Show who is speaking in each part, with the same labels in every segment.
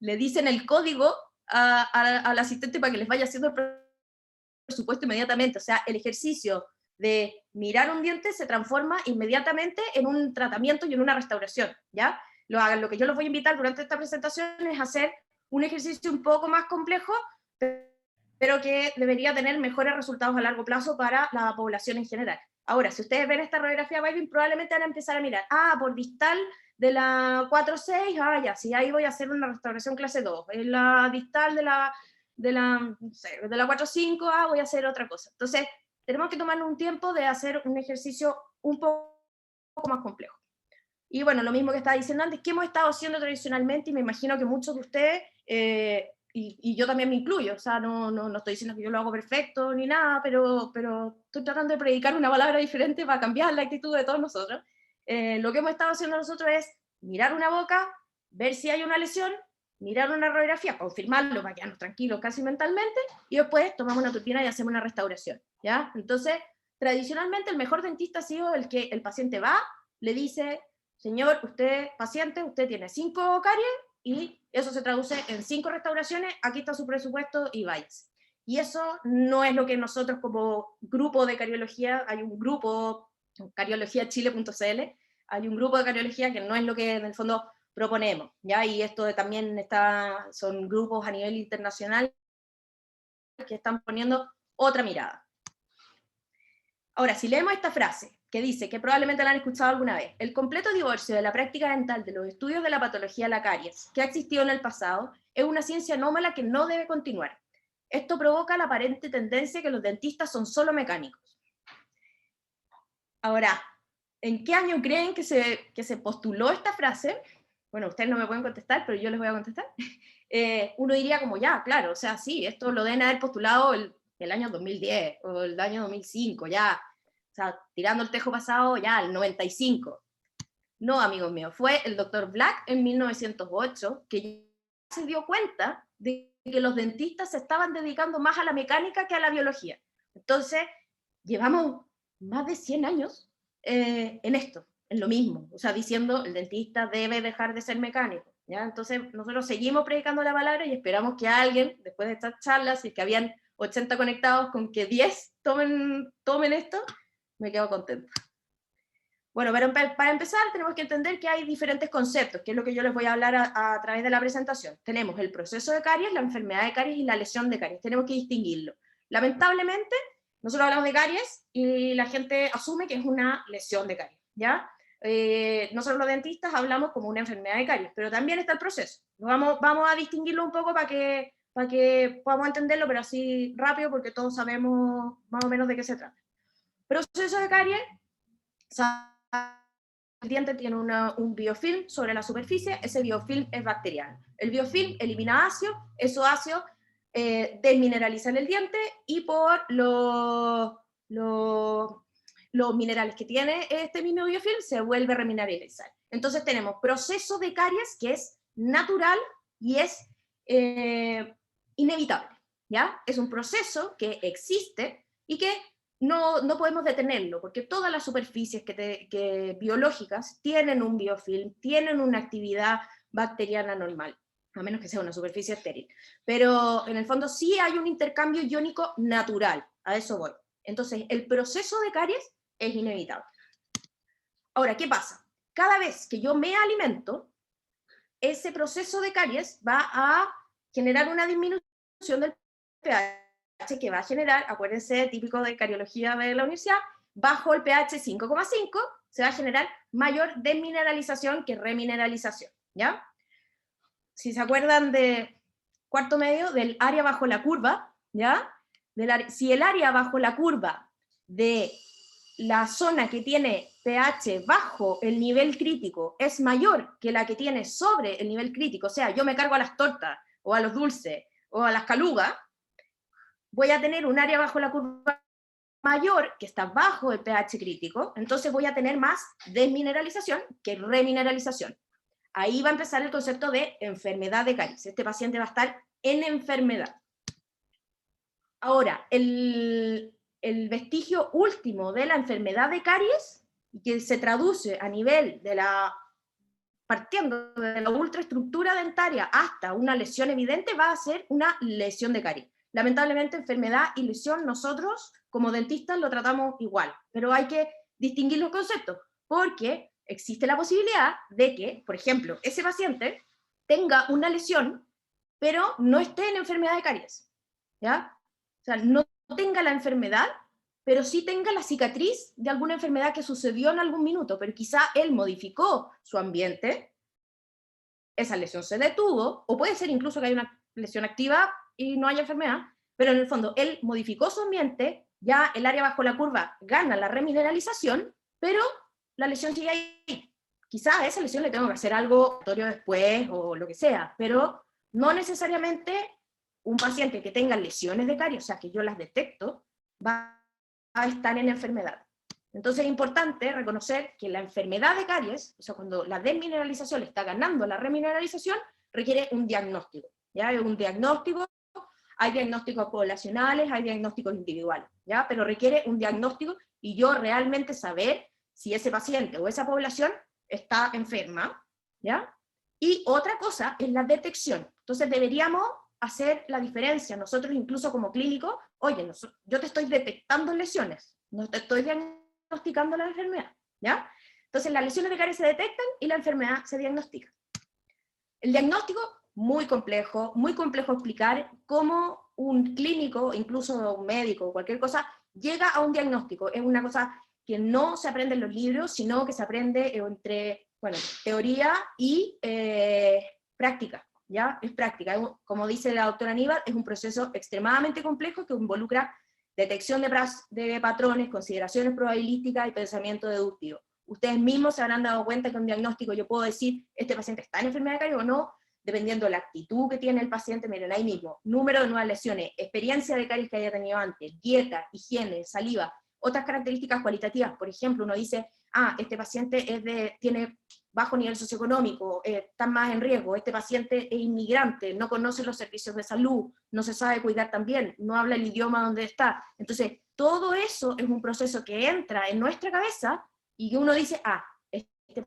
Speaker 1: le dicen el código al asistente para que les vaya haciendo el presupuesto inmediatamente. O sea, el ejercicio de mirar un diente se transforma inmediatamente en un tratamiento y en una restauración, ¿ya? Lo que yo los voy a invitar durante esta presentación es hacer un ejercicio un poco más complejo, pero que debería tener mejores resultados a largo plazo para la población en general. Ahora, si ustedes ven esta radiografía Biving, probablemente van a empezar a mirar, por distal de la 4-6, ya, sí, ahí voy a hacer una restauración clase 2, en la distal de la 4-5, voy a hacer otra cosa. Entonces, tenemos que tomar un tiempo de hacer un ejercicio un poco más complejo. Y bueno, lo mismo que estaba diciendo antes, que hemos estado haciendo tradicionalmente, y me imagino que muchos de ustedes, y yo también me incluyo, o sea, no estoy diciendo que yo lo hago perfecto ni nada, pero estoy tratando de predicar una palabra diferente para cambiar la actitud de todos nosotros. Lo que hemos estado haciendo nosotros es mirar una boca, ver si hay una lesión, mirar una radiografía, confirmarlo para quedarnos tranquilos casi mentalmente, y después tomamos una turbina y hacemos una restauración, ¿ya? Entonces, tradicionalmente el mejor dentista ha sido el que el paciente va, le dice, señor, usted, paciente, usted tiene 5 caries, y eso se traduce en 5 restauraciones, aquí está su presupuesto y váyase. Y eso no es lo que nosotros como grupo de cariología, hay un grupo, cariologiachile.cl, hay un grupo de cariología que no es lo que en el fondo proponemos, ¿ya? Y esto también son grupos a nivel internacional que están poniendo otra mirada. Ahora, si leemos esta frase, que dice, que probablemente la han escuchado alguna vez, el completo divorcio de la práctica dental de los estudios de la patología de la caries, que ha existido en el pasado, es una ciencia anómala que no debe continuar. Esto provoca la aparente tendencia que los dentistas son solo mecánicos. Ahora, ¿en qué año creen que se postuló esta frase? Bueno, ustedes no me pueden contestar, pero yo les voy a contestar. Uno diría como, ya, claro, o sea, sí, esto lo deben haber postulado el año 2010, o el año 2005, ya, o sea, tirando el tejo pasado, ya, el 95. No, amigos míos, fue el doctor Black en 1908 que se dio cuenta de que los dentistas se estaban dedicando más a la mecánica que a la biología. Entonces, llevamos más de 100 años en esto, en lo mismo, o sea, diciendo el dentista debe dejar de ser mecánico, ¿ya? Entonces, nosotros seguimos predicando la palabra y esperamos que alguien, después de estas charlas, si es que habían 80 conectados, con que 10 tomen esto, me quedo contento. Bueno, pero para empezar tenemos que entender que hay diferentes conceptos, que es lo que yo les voy a hablar a través de la presentación. Tenemos el proceso de caries, la enfermedad de caries y la lesión de caries. Tenemos que distinguirlo. Lamentablemente, nosotros hablamos de caries y la gente asume que es una lesión de caries, ¿ya? Nosotros los dentistas hablamos como una enfermedad de caries, pero también está el proceso. Vamos a distinguirlo un poco para que podamos entenderlo, pero así rápido, porque todos sabemos más o menos de qué se trata. Proceso de caries, el diente tiene un biofilm sobre la superficie, ese biofilm es bacteriano. El biofilm elimina ácido, esos ácidos desmineralizan el diente y por los minerales que tiene este mismo biofilm se vuelve a remineralizar. Entonces tenemos proceso de caries que es natural y es inevitable, ¿ya? Es un proceso que existe y que no podemos detenerlo, porque todas las superficies biológicas tienen un biofilm, tienen una actividad bacteriana normal, a menos que sea una superficie estéril. Pero en el fondo sí hay un intercambio iónico natural, a eso voy. Entonces, el proceso de caries es inevitable. Ahora, ¿qué pasa? Cada vez que yo me alimento, ese proceso de caries va a generar una disminución del pH, que va a generar, acuérdense, típico de cariología de la universidad, bajo el pH 5,5 se va a generar mayor desmineralización que remineralización, ¿ya? Si se acuerdan de cuarto medio, del área bajo la curva, ¿ya? Si el área bajo la curva de la zona que tiene pH bajo el nivel crítico es mayor que la que tiene sobre el nivel crítico, o sea, yo me cargo a las tortas, o a los dulces, o a las calugas, voy a tener un área bajo la curva mayor, que está bajo el pH crítico, entonces voy a tener más desmineralización que remineralización. Ahí va a empezar el concepto de enfermedad de caries. Este paciente va a estar en enfermedad. Ahora, el vestigio último de la enfermedad de caries, que se traduce a nivel de la partiendo de la ultraestructura dentaria hasta una lesión evidente, va a ser una lesión de caries. Lamentablemente, enfermedad y lesión nosotros, como dentistas, lo tratamos igual, pero hay que distinguir los conceptos, porque existe la posibilidad de que, por ejemplo, ese paciente tenga una lesión, pero no esté en enfermedad de caries, ¿ya? O sea, no tenga la enfermedad, pero sí tenga la cicatriz de alguna enfermedad que sucedió en algún minuto, pero quizá él modificó su ambiente, esa lesión se detuvo, o puede ser incluso que haya una lesión activa y no haya enfermedad, pero en el fondo él modificó su ambiente, ya el área bajo la curva gana la remineralización, pero la lesión sigue ahí. Quizás a esa lesión le tengo que hacer algo después o lo que sea, pero no necesariamente un paciente que tenga lesiones de caries, o sea, que yo las detecto, va a estar en enfermedad. Entonces es importante reconocer que la enfermedad de caries, o sea, cuando la desmineralización le está ganando la remineralización, requiere un diagnóstico. ¿Ya? Un diagnóstico, hay diagnósticos poblacionales, hay diagnósticos individuales, ¿ya? Pero requiere un diagnóstico y yo realmente saber si ese paciente o esa población está enferma, ¿ya? Y otra cosa es la detección. Entonces deberíamos hacer la diferencia, nosotros incluso como clínicos, oye, yo te estoy detectando lesiones, no te estoy diagnosticando la enfermedad, ¿ya? Entonces las lesiones de caries se detectan y la enfermedad se diagnostica. El diagnóstico, muy complejo explicar cómo un clínico, incluso un médico, cualquier cosa, llega a un diagnóstico. Es una cosa que no se aprende en los libros, sino que se aprende entre, bueno, teoría y práctica, ¿ya? Es práctica. Como dice la doctora Aníbal, es un proceso extremadamente complejo que involucra detección de patrones, consideraciones probabilísticas y pensamiento deductivo. Ustedes mismos se habrán dado cuenta que un diagnóstico yo puedo decir, este paciente está en enfermedad de caries o no, dependiendo de la actitud que tiene el paciente. Miren, ahí mismo, número de nuevas lesiones, experiencia de caries que haya tenido antes, dieta, higiene, saliva, otras características cualitativas. Por ejemplo, uno dice, este paciente tiene bajo nivel socioeconómico, está más en riesgo, este paciente es inmigrante, no conoce los servicios de salud, no se sabe cuidar tan bien, no habla el idioma donde está. Entonces, todo eso es un proceso que entra en nuestra cabeza y que uno dice, este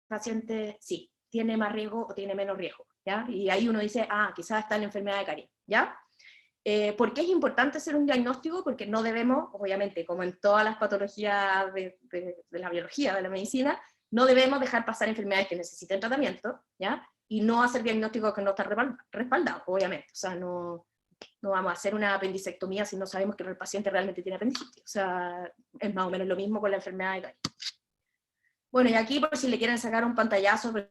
Speaker 1: paciente sí, tiene más riesgo o tiene menos riesgo, ¿ya? Y ahí uno dice, quizás está en enfermedad de caries, ¿ya? ¿Por qué es importante hacer un diagnóstico? Porque no debemos, obviamente, como en todas las patologías de la biología, de la medicina, no debemos dejar pasar enfermedades que necesiten tratamiento, ¿ya? Y no hacer diagnósticos que no están respaldados, obviamente. O sea, no vamos a hacer una apendicectomía si no sabemos que el paciente realmente tiene apendicitis. O sea, es más o menos lo mismo con la enfermedad de caries. Bueno, y aquí por si le quieren sacar un pantallazo, pero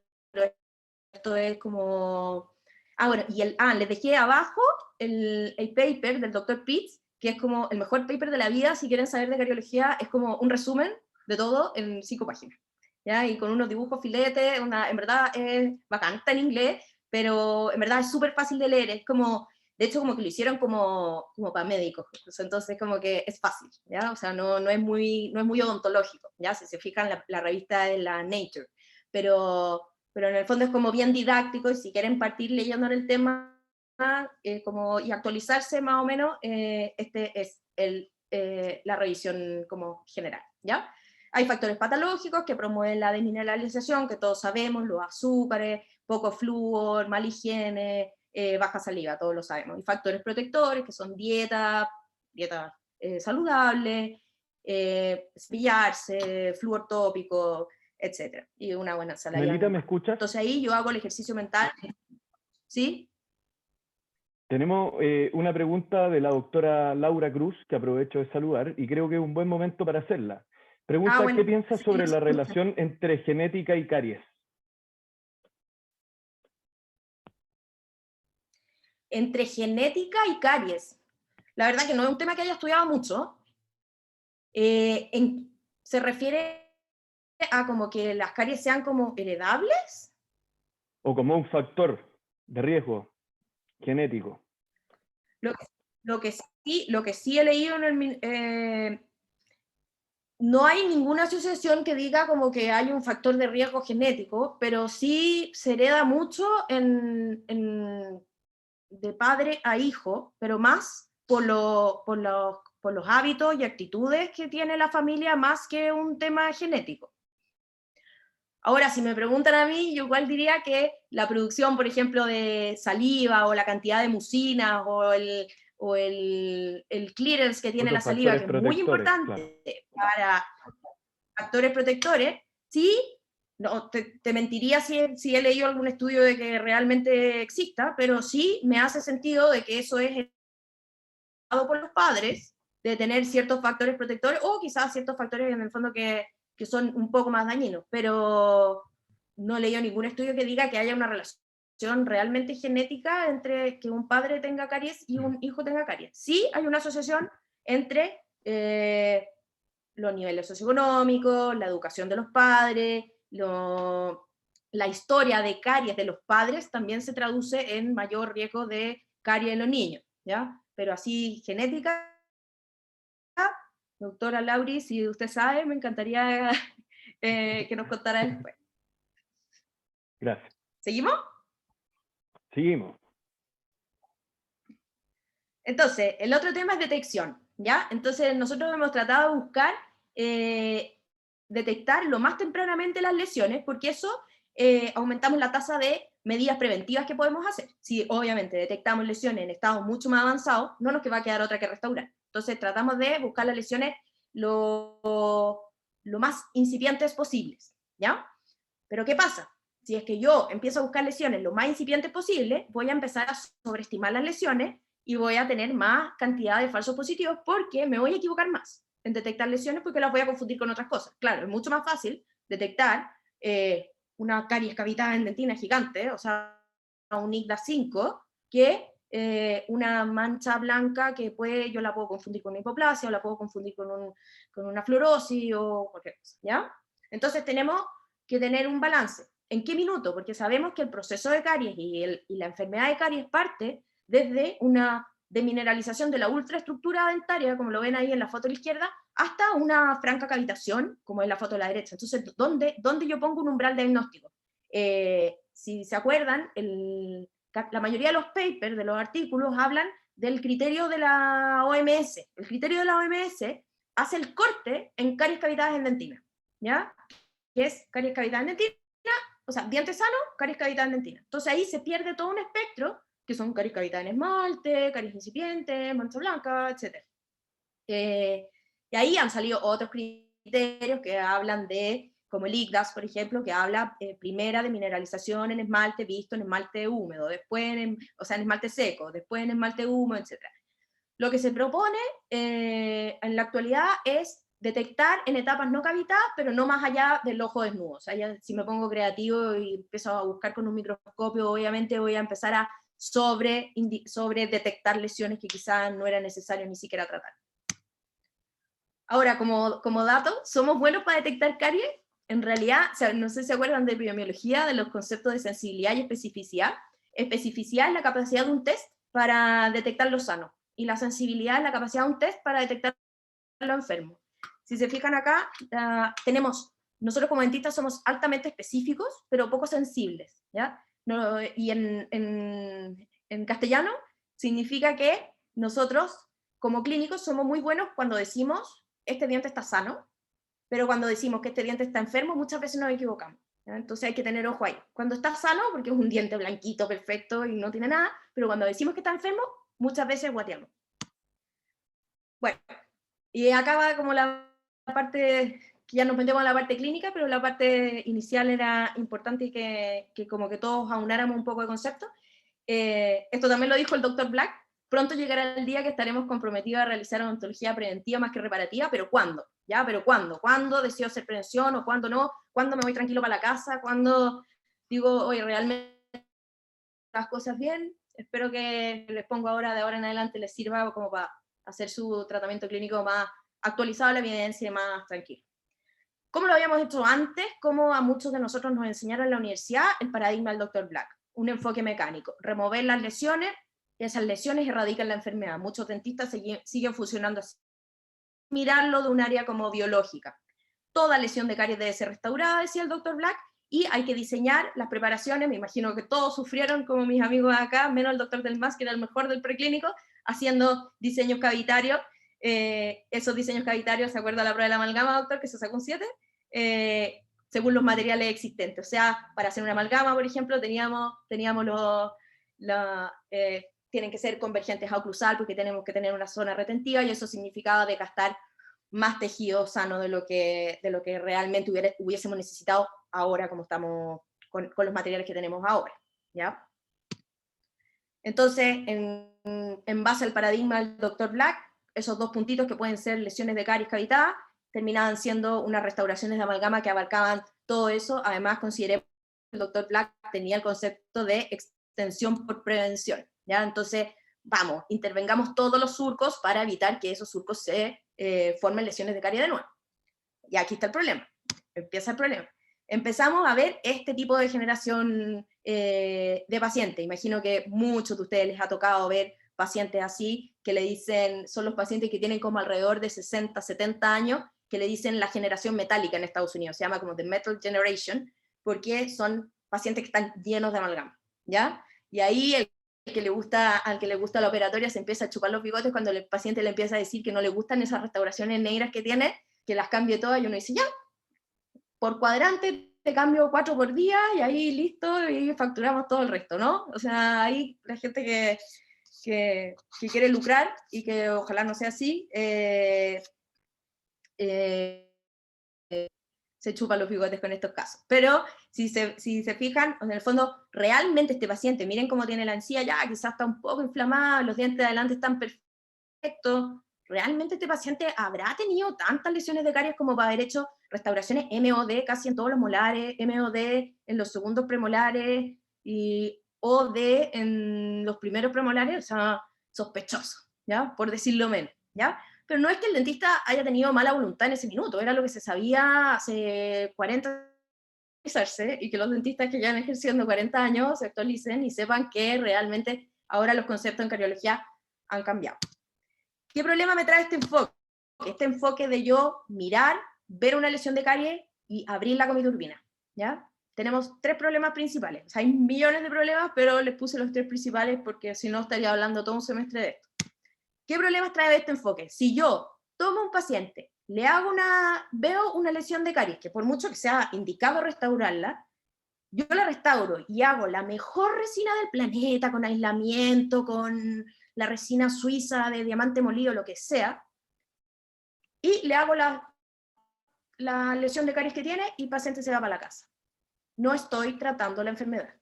Speaker 1: esto es como... bueno, y les dejé abajo el paper del Dr. Pitts, que es como el mejor paper de la vida, si quieren saber de cariología, es como un resumen de todo en 5 páginas, ¿ya? Y con unos dibujos filetes, en verdad es bacán, está en inglés, pero en verdad es súper fácil de leer, es como, de hecho como que lo hicieron como para médicos, entonces como que es fácil, ¿ya? O sea, no es muy odontológico, ¿ya? Si se fijan, la revista es la Nature, pero en el fondo es como bien didáctico, y si quieren partir leyendo en el tema y actualizarse más o menos, este es la revisión como general, ¿ya? Hay factores patológicos que promueven la desmineralización, que todos sabemos, los azúcares, poco flúor, mala higiene, baja saliva, todos lo sabemos. Y factores protectores, que son dieta saludable, cepillarse, flúor tópico, etcétera, y una buena salida.
Speaker 2: Melita, ¿me escuchas?
Speaker 1: Entonces ahí yo hago el ejercicio mental, ¿sí?
Speaker 2: Tenemos una pregunta de la doctora Laura Cruz, que aprovecho de saludar, y creo que es un buen momento para hacerla. Pregunta,
Speaker 1: Bueno,
Speaker 2: ¿qué piensas sobre la relación entre genética y caries?
Speaker 1: Entre genética y caries. La verdad que no es un tema que haya estudiado mucho. ¿Se refiere a como que las caries sean como heredables?
Speaker 2: O como un factor de riesgo genético.
Speaker 1: Lo que sí he leído no hay ninguna asociación que diga como que hay un factor de riesgo genético, pero sí se hereda mucho de padre a hijo, pero más por los hábitos y actitudes que tiene la familia, más que un tema genético. Ahora, si me preguntan a mí, yo igual diría que la producción, por ejemplo, de saliva, o la cantidad de mucinas, el clearance que tiene la
Speaker 2: Otros
Speaker 1: saliva,
Speaker 2: factores
Speaker 1: que es muy
Speaker 2: protectores, claro.
Speaker 1: importante para factores protectores, sí, no, te mentiría si he leído algún estudio de que realmente exista, pero sí me hace sentido de que eso es dado por los padres, de tener ciertos factores protectores, o quizás ciertos factores en el fondo que son un poco más dañinos, pero no he leído ningún estudio que diga que haya una relación realmente genética entre que un padre tenga caries y un hijo tenga caries. Sí hay una asociación entre los niveles socioeconómicos, la educación de los padres, la historia de caries de los padres también se traduce en mayor riesgo de caries en los niños, ¿ya? Pero así genética, doctora Lauri, si usted sabe, me encantaría que nos contara después.
Speaker 2: Gracias.
Speaker 1: ¿Seguimos?
Speaker 2: Seguimos.
Speaker 1: Entonces, el otro tema es detección, ¿ya? Entonces, nosotros hemos tratado de buscar detectar lo más tempranamente las lesiones, porque eso aumentamos la tasa de medidas preventivas que podemos hacer. Si obviamente detectamos lesiones en estados mucho más avanzados, no nos va a quedar otra que restaurar. Entonces, tratamos de buscar las lesiones lo más incipientes posibles, ¿ya? Pero ¿qué pasa? Si es que yo empiezo a buscar lesiones lo más incipientes posible, voy a empezar a sobreestimar las lesiones y voy a tener más cantidad de falsos positivos porque me voy a equivocar más en detectar lesiones porque las voy a confundir con otras cosas. Claro, es mucho más fácil detectar una caries cavitada en dentina gigante, o sea, un IGDA 5, que una mancha blanca que yo la puedo confundir con una hipoplasia, o la puedo confundir con una fluorosis o cualquier cosa, ¿ya? Entonces tenemos que tener un balance. ¿En qué minuto? Porque sabemos que el proceso de caries y la enfermedad de caries parte desde una demineralización de la ultraestructura dentaria, como lo ven ahí en la foto de la izquierda, hasta una franca cavitación, como en la foto de la derecha. Entonces, ¿dónde yo pongo un umbral diagnóstico? Si se acuerdan, la mayoría de los papers, de los artículos, hablan del criterio de la OMS. El criterio de la OMS hace el corte en caries cavitadas en dentina, ¿ya? Que es caries cavitada en dentina, o sea, diente sano, caries cavitada en dentina. Entonces ahí se pierde todo un espectro, que son caries cavitada en esmalte, caries incipientes, mancha blanca, etc. Y ahí han salido otros criterios que hablan de, como el IGDAS, por ejemplo, que habla primera de mineralización en esmalte visto en esmalte húmedo, después en esmalte seco, después en esmalte húmedo, etc. Lo que se propone en la actualidad es detectar en etapas no cavitadas, pero no más allá del ojo desnudo. O sea, ya, si me pongo creativo y empiezo a buscar con un microscopio, obviamente voy a empezar a sobre detectar lesiones que quizás no era necesario ni siquiera tratar. Ahora, como dato, ¿somos buenos para detectar caries? En realidad, o sea, no sé si se acuerdan de epidemiología, de los conceptos de sensibilidad y especificidad. Especificidad es la capacidad de un test para detectar lo sano, y la sensibilidad es la capacidad de un test para detectar lo enfermo. Si se fijan acá, nosotros como dentistas somos altamente específicos, pero poco sensibles, ¿ya? No, y en castellano significa que nosotros, como clínicos, somos muy buenos cuando decimos este diente está sano, pero cuando decimos que este diente está enfermo, muchas veces nos equivocamos, ¿ya? Entonces hay que tener ojo ahí. Cuando está sano, porque es un diente blanquito, perfecto y no tiene nada, pero cuando decimos que está enfermo, muchas veces guateamos. Bueno, y acá va como la parte, que ya nos metemos a la parte clínica, pero la parte inicial era importante y que como que todos aunáramos un poco de concepto. Esto también lo dijo el doctor Black: pronto llegará el día que estaremos comprometidos a realizar odontología preventiva más que reparativa, pero ¿cuándo? ¿Ya? ¿Pero cuándo? ¿Cuándo deseo hacer prevención o cuándo no? ¿Cuándo me voy tranquilo para la casa? ¿Cuándo digo, oye, realmente las cosas bien? Espero que les pongo ahora, de ahora en adelante, les sirva como para hacer su tratamiento clínico más actualizado a la evidencia y más tranquilo. ¿Cómo lo habíamos hecho antes? Como a muchos de nosotros nos enseñaron en la universidad, el paradigma del Dr. Black, un enfoque mecánico, remover las lesiones, y esas lesiones erradican la enfermedad. Muchos dentistas siguen funcionando así. Mirarlo de un área como biológica. Toda lesión de caries debe ser restaurada, decía el Dr. Black, y hay que diseñar las preparaciones. Me imagino que todos sufrieron, como mis amigos acá, menos el doctor Del Mas, que era el mejor del preclínico, haciendo diseños cavitarios. Esos diseños cavitarios, ¿se acuerda la prueba de la amalgama, doctor, que se sacó un 7? según los materiales existentes. O sea, para hacer una amalgama, por ejemplo, teníamos tienen que ser convergentes a oclusal porque tenemos que tener una zona retentiva, y eso significaba desgastar más tejido sano de lo que realmente hubiésemos necesitado ahora, como estamos con los materiales que tenemos ahora, ¿ya? Entonces, en base al paradigma del Dr. Black, esos dos puntitos que pueden ser lesiones de caries cavitada, terminaban siendo unas restauraciones de amalgama que abarcaban todo eso. Además, consideré que el Dr. Black tenía el concepto de extensión por prevención, ¿ya? Entonces, vamos, intervengamos todos los surcos para evitar que esos surcos se formen lesiones de caries de nuevo. Y aquí está el problema, empieza el problema. Empezamos a ver este tipo de generación de pacientes. Imagino que muchos de ustedes les ha tocado ver pacientes así, que le dicen, son los pacientes que tienen como alrededor de 60, 70 años, que le dicen la generación metálica en Estados Unidos, se llama como The Metal Generation, porque son pacientes que están llenos de amalgama, ¿ya? Y ahí al que le gusta la operatoria se empieza a chupar los bigotes cuando el paciente le empieza a decir que no le gustan esas restauraciones negras que tiene, que las cambie todas, y uno dice, ya, por cuadrante te cambio 4 por día, y ahí listo, y facturamos todo el resto, ¿no? O sea, ahí la gente que quiere lucrar, y que ojalá no sea así, se chupan los bigotes con estos casos. Pero si se fijan, en el fondo, realmente este paciente, miren cómo tiene la encía ya, quizás está un poco inflamada, los dientes de adelante están perfectos. ¿Realmente este paciente habrá tenido tantas lesiones de caries como para haber hecho restauraciones MOD casi en todos los molares, MOD en los segundos premolares y OD en los primeros premolares? O sea, sospechoso, ¿ya? Por decirlo menos, ¿ya? Pero no es que el dentista haya tenido mala voluntad en ese minuto, era lo que se sabía hace 40 años, y que los dentistas que llevan ejerciendo 40 años se actualicen y sepan que realmente ahora los conceptos en cariología han cambiado. ¿Qué problema me trae este enfoque? Este enfoque de yo mirar, ver una lesión de caries y abrirla con mi turbina, ¿ya? Tenemos 3 problemas principales. O sea, hay millones de problemas, pero les puse los 3 principales porque si no estaría hablando todo un semestre de esto. ¿Qué problemas trae este enfoque? Si yo tomo un paciente, veo una lesión de caries, que por mucho que sea indicado restaurarla, yo la restauro y hago la mejor resina del planeta, con aislamiento, con la resina suiza de diamante molido, lo que sea, y le hago la lesión de caries que tiene, y el paciente se va para la casa. No estoy tratando la enfermedad.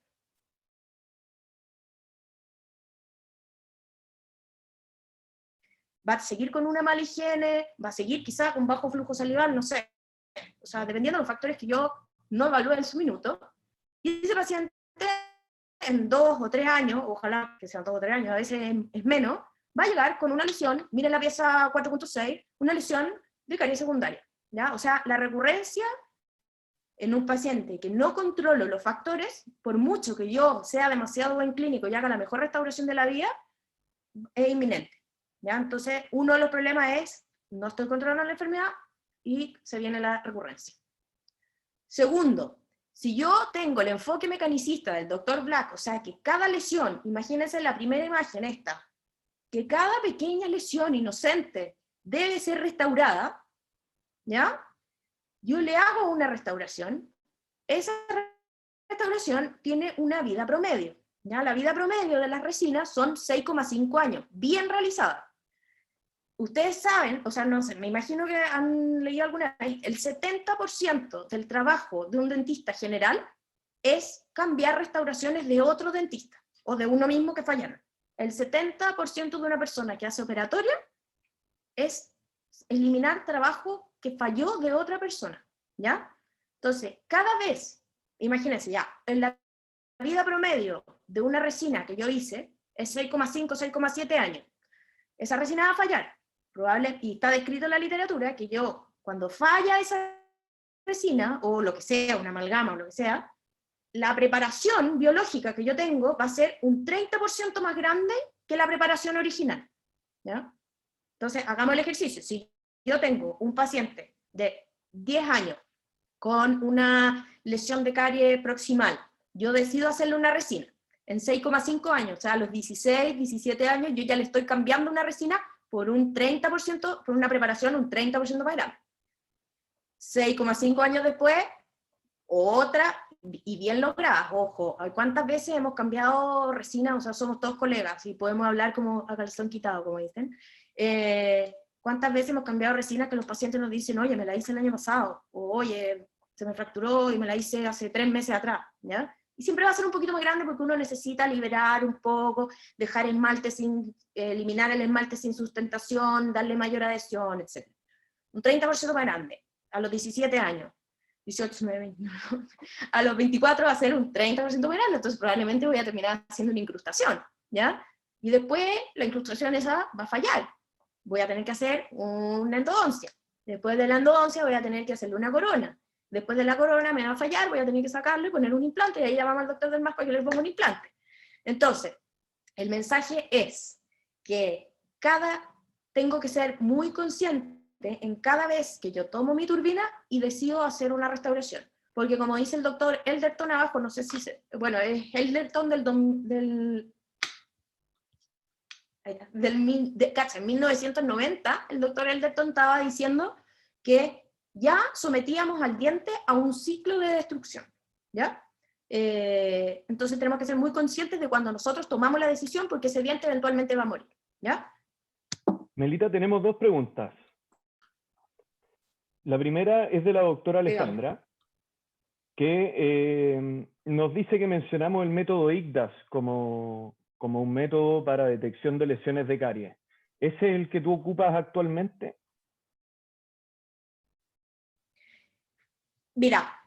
Speaker 1: Va a seguir con una mala higiene, va a seguir quizá con bajo flujo salival, no sé. O sea, dependiendo de los factores que yo no evalúe en su minuto, y ese paciente en 2 o 3 años, ojalá que sean 2 o 3 años, a veces es menos, va a llegar con una lesión, miren la pieza 4.6, una lesión de caries secundaria, ¿ya? O sea, la recurrencia en un paciente que no controlo los factores, por mucho que yo sea demasiado buen clínico y haga la mejor restauración de la vida, es inminente, ¿ya? Entonces, uno de los problemas es, no estoy controlando la enfermedad y se viene la recurrencia. Segundo, si yo tengo el enfoque mecanicista del Dr. Black, o sea, que cada lesión, imagínense la primera imagen esta, que cada pequeña lesión inocente debe ser restaurada, ¿ya? Yo le hago una restauración, esa restauración tiene una vida promedio, ¿ya? La vida promedio de las resinas son 6,5 años, bien realizada. Ustedes saben, o sea, no sé, me imagino que han leído alguna vez, el 70% del trabajo de un dentista general es cambiar restauraciones de otro dentista, o de uno mismo que fallaron. El 70% de una persona que hace operatoria es eliminar trabajo que falló de otra persona, ¿ya? Entonces, cada vez, imagínense ya, en la vida promedio de una resina que yo hice es 6,5, 6,7 años. Esa resina va a fallar. Probable, y está descrito en la literatura, que yo, cuando falla esa resina, o lo que sea, una amalgama o lo que sea, la preparación biológica que yo tengo va a ser un 30% más grande que la preparación original, ¿ya? Entonces, hagamos el ejercicio. Si yo tengo un paciente de 10 años con una lesión de carie proximal, yo decido hacerle una resina. En 6,5 años, o sea, a los 16, 17 años, yo ya le estoy cambiando una resina por un 30%, por una preparación un 30% más grande. 6,5 años después, otra, y bien logradas, ojo, ¿cuántas veces hemos cambiado resina? O sea, somos todos colegas y podemos hablar como a calzón quitado, como dicen. ¿Cuántas veces hemos cambiado resina que los pacientes nos dicen, oye, me la hice el año pasado, o oye, se me fracturó y me la hice hace 3 meses atrás, ¿ya? Y siempre va a ser un poquito más grande porque uno necesita liberar un poco, dejar esmalte sin, eliminar el esmalte sin sustentación, darle mayor adhesión, etc. Un 30% más grande, a los 17 años. 18, 19, 20, a los 24 va a ser un 30% más grande, entonces probablemente voy a terminar haciendo una incrustación, ¿ya? Y después la incrustación esa va a fallar. Voy a tener que hacer una endodoncia. Después de la endodoncia voy a tener que hacerle una corona. Después de la corona me va a fallar, voy a tener que sacarlo y poner un implante, y ahí llamamos al doctor del más para que le ponga un implante. Entonces, el mensaje es que tengo que ser muy consciente en cada vez que yo tomo mi turbina y decido hacer una restauración. Porque como dice el doctor Elderton abajo, no sé si, bueno, es Elderton en 1990, el doctor Elderton estaba diciendo que ya sometíamos al diente a un ciclo de destrucción, ¿ya? Entonces tenemos que ser muy conscientes de cuando nosotros tomamos la decisión, porque ese diente eventualmente va a morir, ¿ya?
Speaker 2: Melita, tenemos 2 preguntas. La primera es de la doctora Alejandra, que nos dice que mencionamos el método IGDAS como un método para detección de lesiones de caries. ¿Ese es el que tú ocupas actualmente?
Speaker 1: Mira,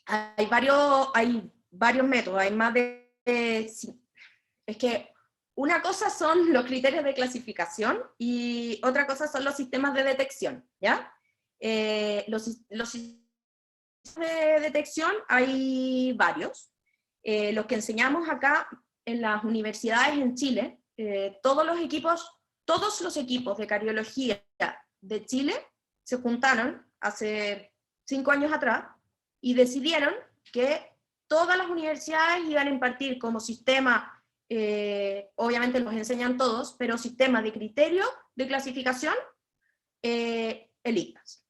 Speaker 1: hay varios métodos, hay más de... es que una cosa son los criterios de clasificación y otra cosa son los sistemas de detección, ¿ya? Los sistemas de detección hay varios. Los que enseñamos acá en las universidades en Chile, todos los equipos de cardiología de Chile se juntaron hace 5 años atrás y decidieron que todas las universidades iban a impartir como sistema, obviamente los enseñan todos, pero sistema de criterio de clasificación, el ICMAS.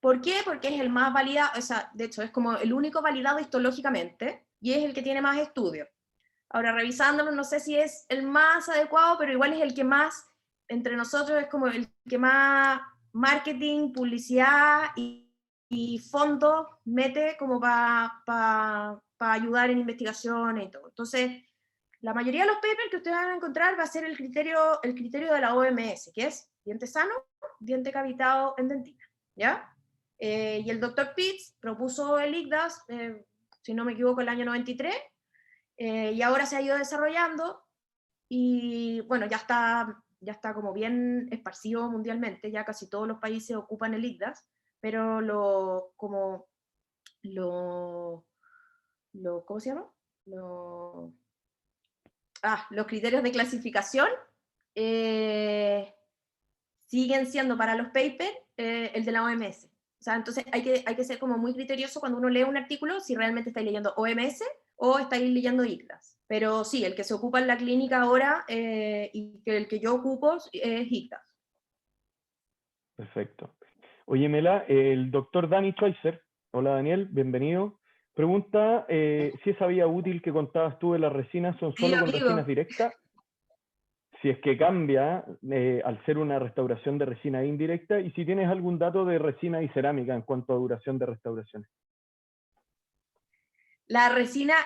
Speaker 1: ¿Por qué? Porque es el más validado, o sea, de hecho es como el único validado histológicamente y es el que tiene más estudios. Ahora, revisándolo, no sé si es el más adecuado, pero igual es el que más, entre nosotros, es como el que más marketing, publicidad y fondos mete como para ayudar en investigaciones y todo. Entonces, la mayoría de los papers que ustedes van a encontrar va a ser el criterio de la OMS, que es diente sano, diente cavitado en dentina, ¿ya? Y el doctor Pitts propuso el IGDAS, si no me equivoco, el año 93, y ahora se ha ido desarrollando, y bueno, ya está como bien esparcido mundialmente, ya casi todos los países ocupan el IGDAS, pero ¿cómo se llama? Los criterios de clasificación siguen siendo para los papers el de la OMS. O sea, entonces hay que ser como muy criterioso cuando uno lee un artículo, si realmente estáis leyendo OMS o estáis leyendo ICDAS. Pero sí, el que se ocupa en la clínica ahora y el que yo ocupo es ICDAS.
Speaker 2: Perfecto. Oye, Mela, el doctor Danny Schweitzer, hola Daniel, bienvenido. Pregunta si esa vía útil que contabas tú de las resinas son solo con resinas directas, si es que cambia al ser una restauración de resina indirecta, y si tienes algún dato de resina y cerámica en cuanto a duración de restauraciones.
Speaker 1: La resina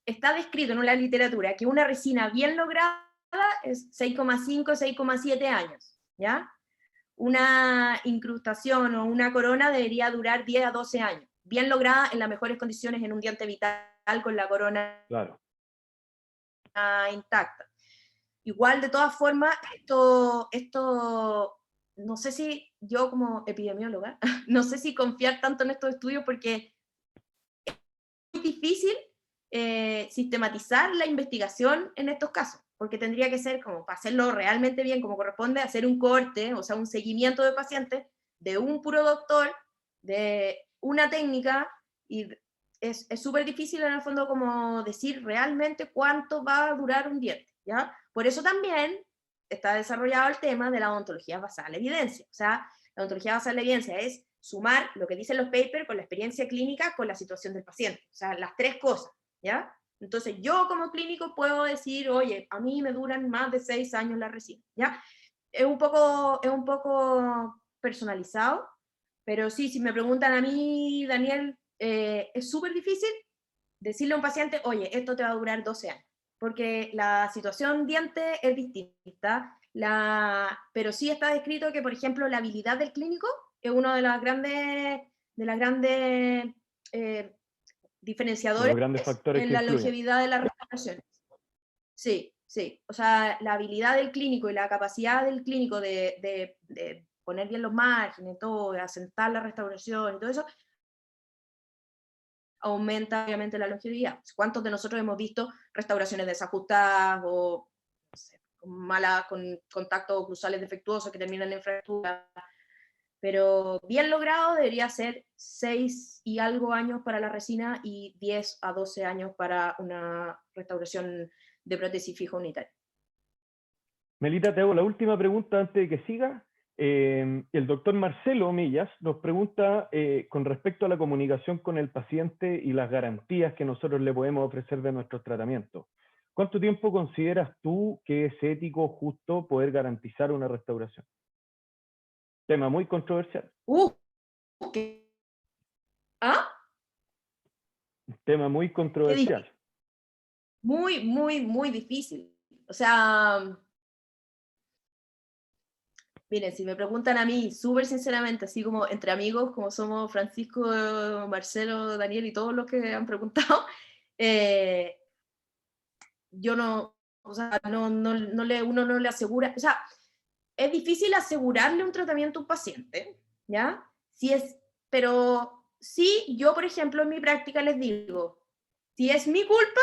Speaker 1: está descrito en una literatura que una resina bien lograda es 6,5, 6,7 años, ¿ya? Una incrustación o una corona debería durar 10 a 12 años, bien lograda en las mejores condiciones en un diente vital con la corona intacta. Igual, de todas formas, esto no sé si yo como epidemióloga, no sé si confiar tanto en estos estudios porque es muy difícil sistematizar la investigación en estos casos, porque tendría que ser como, para hacerlo realmente bien como corresponde, hacer un corte, o sea, un seguimiento de pacientes de un puro doctor, de una técnica, y es súper difícil en el fondo como decir realmente cuánto va a durar un diente, ¿ya? Por eso también está desarrollado el tema de la odontología basada en la evidencia. O sea, la odontología basada en la evidencia es sumar lo que dicen los papers con la experiencia clínica, con la situación del paciente. O sea, las tres cosas, ¿ya? Entonces yo como clínico puedo decir, oye, a mí me duran más de 6 años la resina, ¿ya? Es un poco personalizado, pero sí, si me preguntan a mí, Daniel, es súper difícil decirle a un paciente, oye, esto te va a durar 12 años, porque la situación diente es distinta, pero sí está descrito que, por ejemplo, la habilidad del clínico es uno de las grandes diferenciadores
Speaker 2: los grandes factores
Speaker 1: en
Speaker 2: que
Speaker 1: la
Speaker 2: influyen.
Speaker 1: longevidad de las restauraciones. Sí, sí. O sea, la habilidad del clínico y la capacidad del clínico de poner bien los márgenes, todo, de asentar la restauración y todo eso, aumenta obviamente la longevidad. ¿Cuántos de nosotros hemos visto restauraciones desajustadas o no sé, con contactos oclusales defectuosos que terminan en fractura? Pero bien logrado debería ser 6 y algo años para la resina y 10 a 12 años para una restauración de prótesis fija unitaria.
Speaker 2: Melita, te hago la última pregunta antes de que siga. El doctor Marcelo Millas nos pregunta con respecto a la comunicación con el paciente y las garantías que nosotros le podemos ofrecer de nuestros tratamientos. ¿Cuánto tiempo consideras tú que es ético, justo poder garantizar una restauración? Tema muy controversial.
Speaker 1: ¿Qué? ¿Ah?
Speaker 2: Tema muy controversial.
Speaker 1: Muy, muy, muy difícil. O sea, miren, si me preguntan a mí, súper sinceramente, así como entre amigos, como somos Francisco, Marcelo, Daniel y todos los que han preguntado, yo no, o sea, uno no le asegura, o sea, es difícil asegurarle un tratamiento a un paciente, ¿ya? Pero sí, yo, por ejemplo, en mi práctica les digo, si es mi culpa,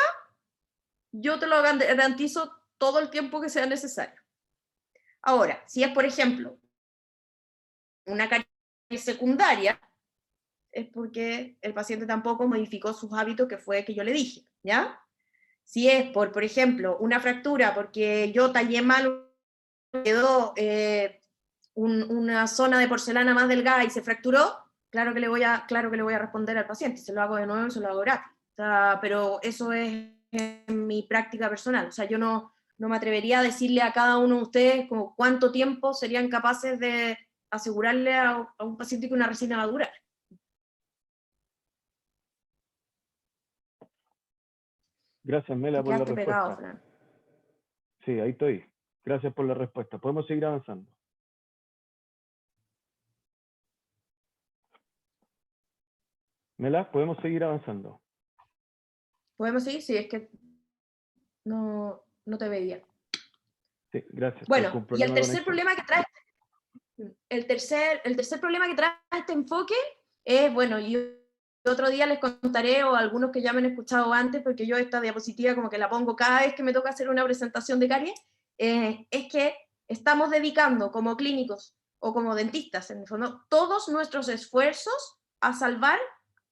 Speaker 1: yo te lo garantizo todo el tiempo que sea necesario. Ahora, si es, por ejemplo, una caries secundaria, es porque el paciente tampoco modificó sus hábitos, que fue que yo le dije, ¿ya? Si es por ejemplo, una fractura porque yo tallé mal, quedó una zona de porcelana más delgada y se fracturó, claro que le voy a responder al paciente, se lo hago de nuevo, se lo hago gratis. O sea, pero eso es en mi práctica personal, o sea, yo no me atrevería a decirle a cada uno de ustedes como cuánto tiempo serían capaces de asegurarle a un paciente que una resina va a durar.
Speaker 2: Gracias, Mela,
Speaker 1: Te
Speaker 2: por la
Speaker 1: quedaste pegado,
Speaker 2: respuesta.
Speaker 1: Fran.
Speaker 2: Sí, ahí estoy. Gracias por la respuesta. Podemos seguir avanzando. Mela, podemos seguir avanzando.
Speaker 1: ¿Podemos seguir? Sí, es que no te veía.
Speaker 2: Sí, gracias.
Speaker 1: Bueno, y el tercer
Speaker 2: conexión.
Speaker 1: problema que trae, el tercer problema que trae este enfoque es, bueno, yo otro día les contaré, o algunos que ya me han escuchado antes, porque yo esta diapositiva como que la pongo cada vez que me toca hacer una presentación de caries, es que estamos dedicando como clínicos o como dentistas, en el fondo, todos nuestros esfuerzos a salvar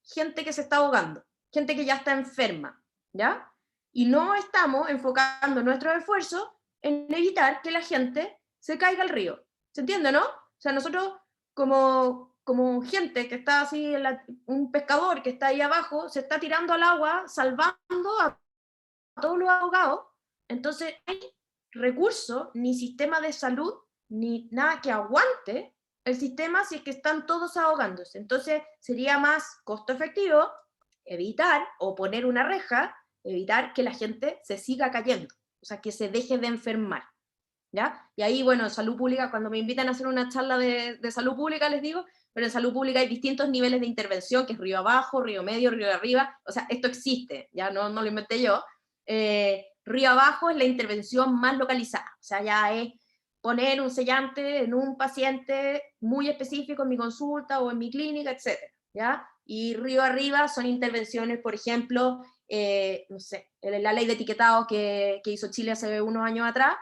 Speaker 1: gente que se está ahogando, gente que ya está enferma, ¿ya? Y no estamos enfocando nuestros esfuerzos en evitar que la gente se caiga al río. ¿Se entiende, no? O sea, nosotros como gente que está así, un pescador que está ahí abajo, se está tirando al agua, salvando a todos los ahogados, entonces no hay recursos, ni sistema de salud, ni nada que aguante el sistema si es que están todos ahogándose. Entonces sería más costo efectivo evitar o poner una reja, evitar que la gente se siga cayendo, o sea, que se deje de enfermar. ¿Ya? Y ahí, bueno, en salud pública, cuando me invitan a hacer una charla de salud pública, les digo, pero en salud pública hay distintos niveles de intervención, que es río abajo, río medio, río arriba, o sea, esto existe, ya no lo inventé yo. Río abajo es la intervención más localizada, o sea, ya es poner un sellante en un paciente muy específico en mi consulta o en mi clínica, etc. ¿Ya? Y río arriba son intervenciones, por ejemplo, no sé, la ley de etiquetado que hizo Chile hace unos años atrás,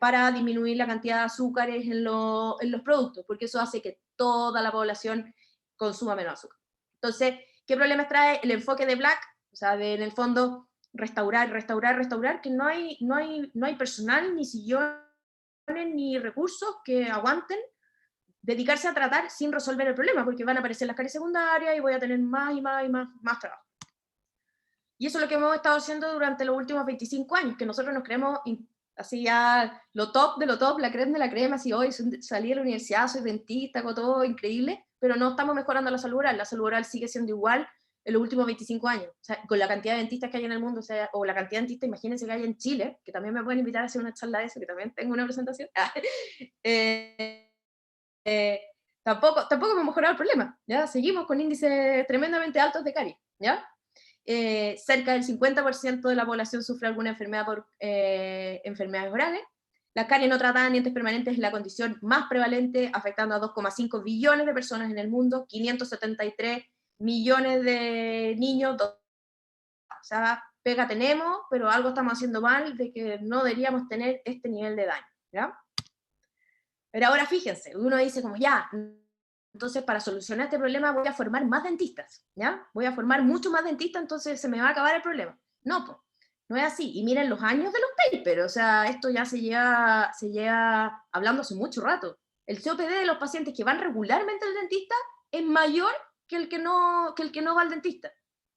Speaker 1: para disminuir la cantidad de azúcares en los productos, porque eso hace que toda la población consuma menos azúcar. Entonces, ¿qué problemas trae el enfoque de Black? O sea, en el fondo, restaurar, que no hay personal, ni sillones, ni recursos que aguanten dedicarse a tratar sin resolver el problema, porque van a aparecer las caries secundarias y voy a tener más y más y más trabajo. Y eso es lo que hemos estado haciendo durante los últimos 25 años, que nosotros nos creemos así ya lo top de lo top, la crema de la crema, así hoy salí de la universidad, soy dentista, hago todo increíble, pero no estamos mejorando la salud oral sigue siendo igual en los últimos 25 años, o sea, con la cantidad de dentistas que hay en el mundo, o sea, o la cantidad de dentistas, imagínense que hay en Chile, que también me pueden invitar a hacer una charla de eso, que también tengo una presentación, tampoco hemos mejorado el problema, ¿ya? Seguimos con índices tremendamente altos de caries, ¿ya? Cerca del 50% de la población sufre alguna enfermedad por enfermedades orales. La caries no tratada en dientes permanentes es la condición más prevalente, afectando a 2,5 billones de personas en el mundo, 573 millones de niños. O sea, pega tenemos, pero algo estamos haciendo mal de que no deberíamos tener este nivel de daño, ¿ya? Pero ahora fíjense, uno dice como, ya, entonces para solucionar este problema voy a formar más dentistas, ¿ya? Voy a formar mucho más dentistas, entonces se me va a acabar el problema. No, pues, no es así. Y miren los años de los papers, o sea, esto ya se lleva hablando hace mucho rato. El COPD de los pacientes que van regularmente al dentista es mayor que el que no va al dentista.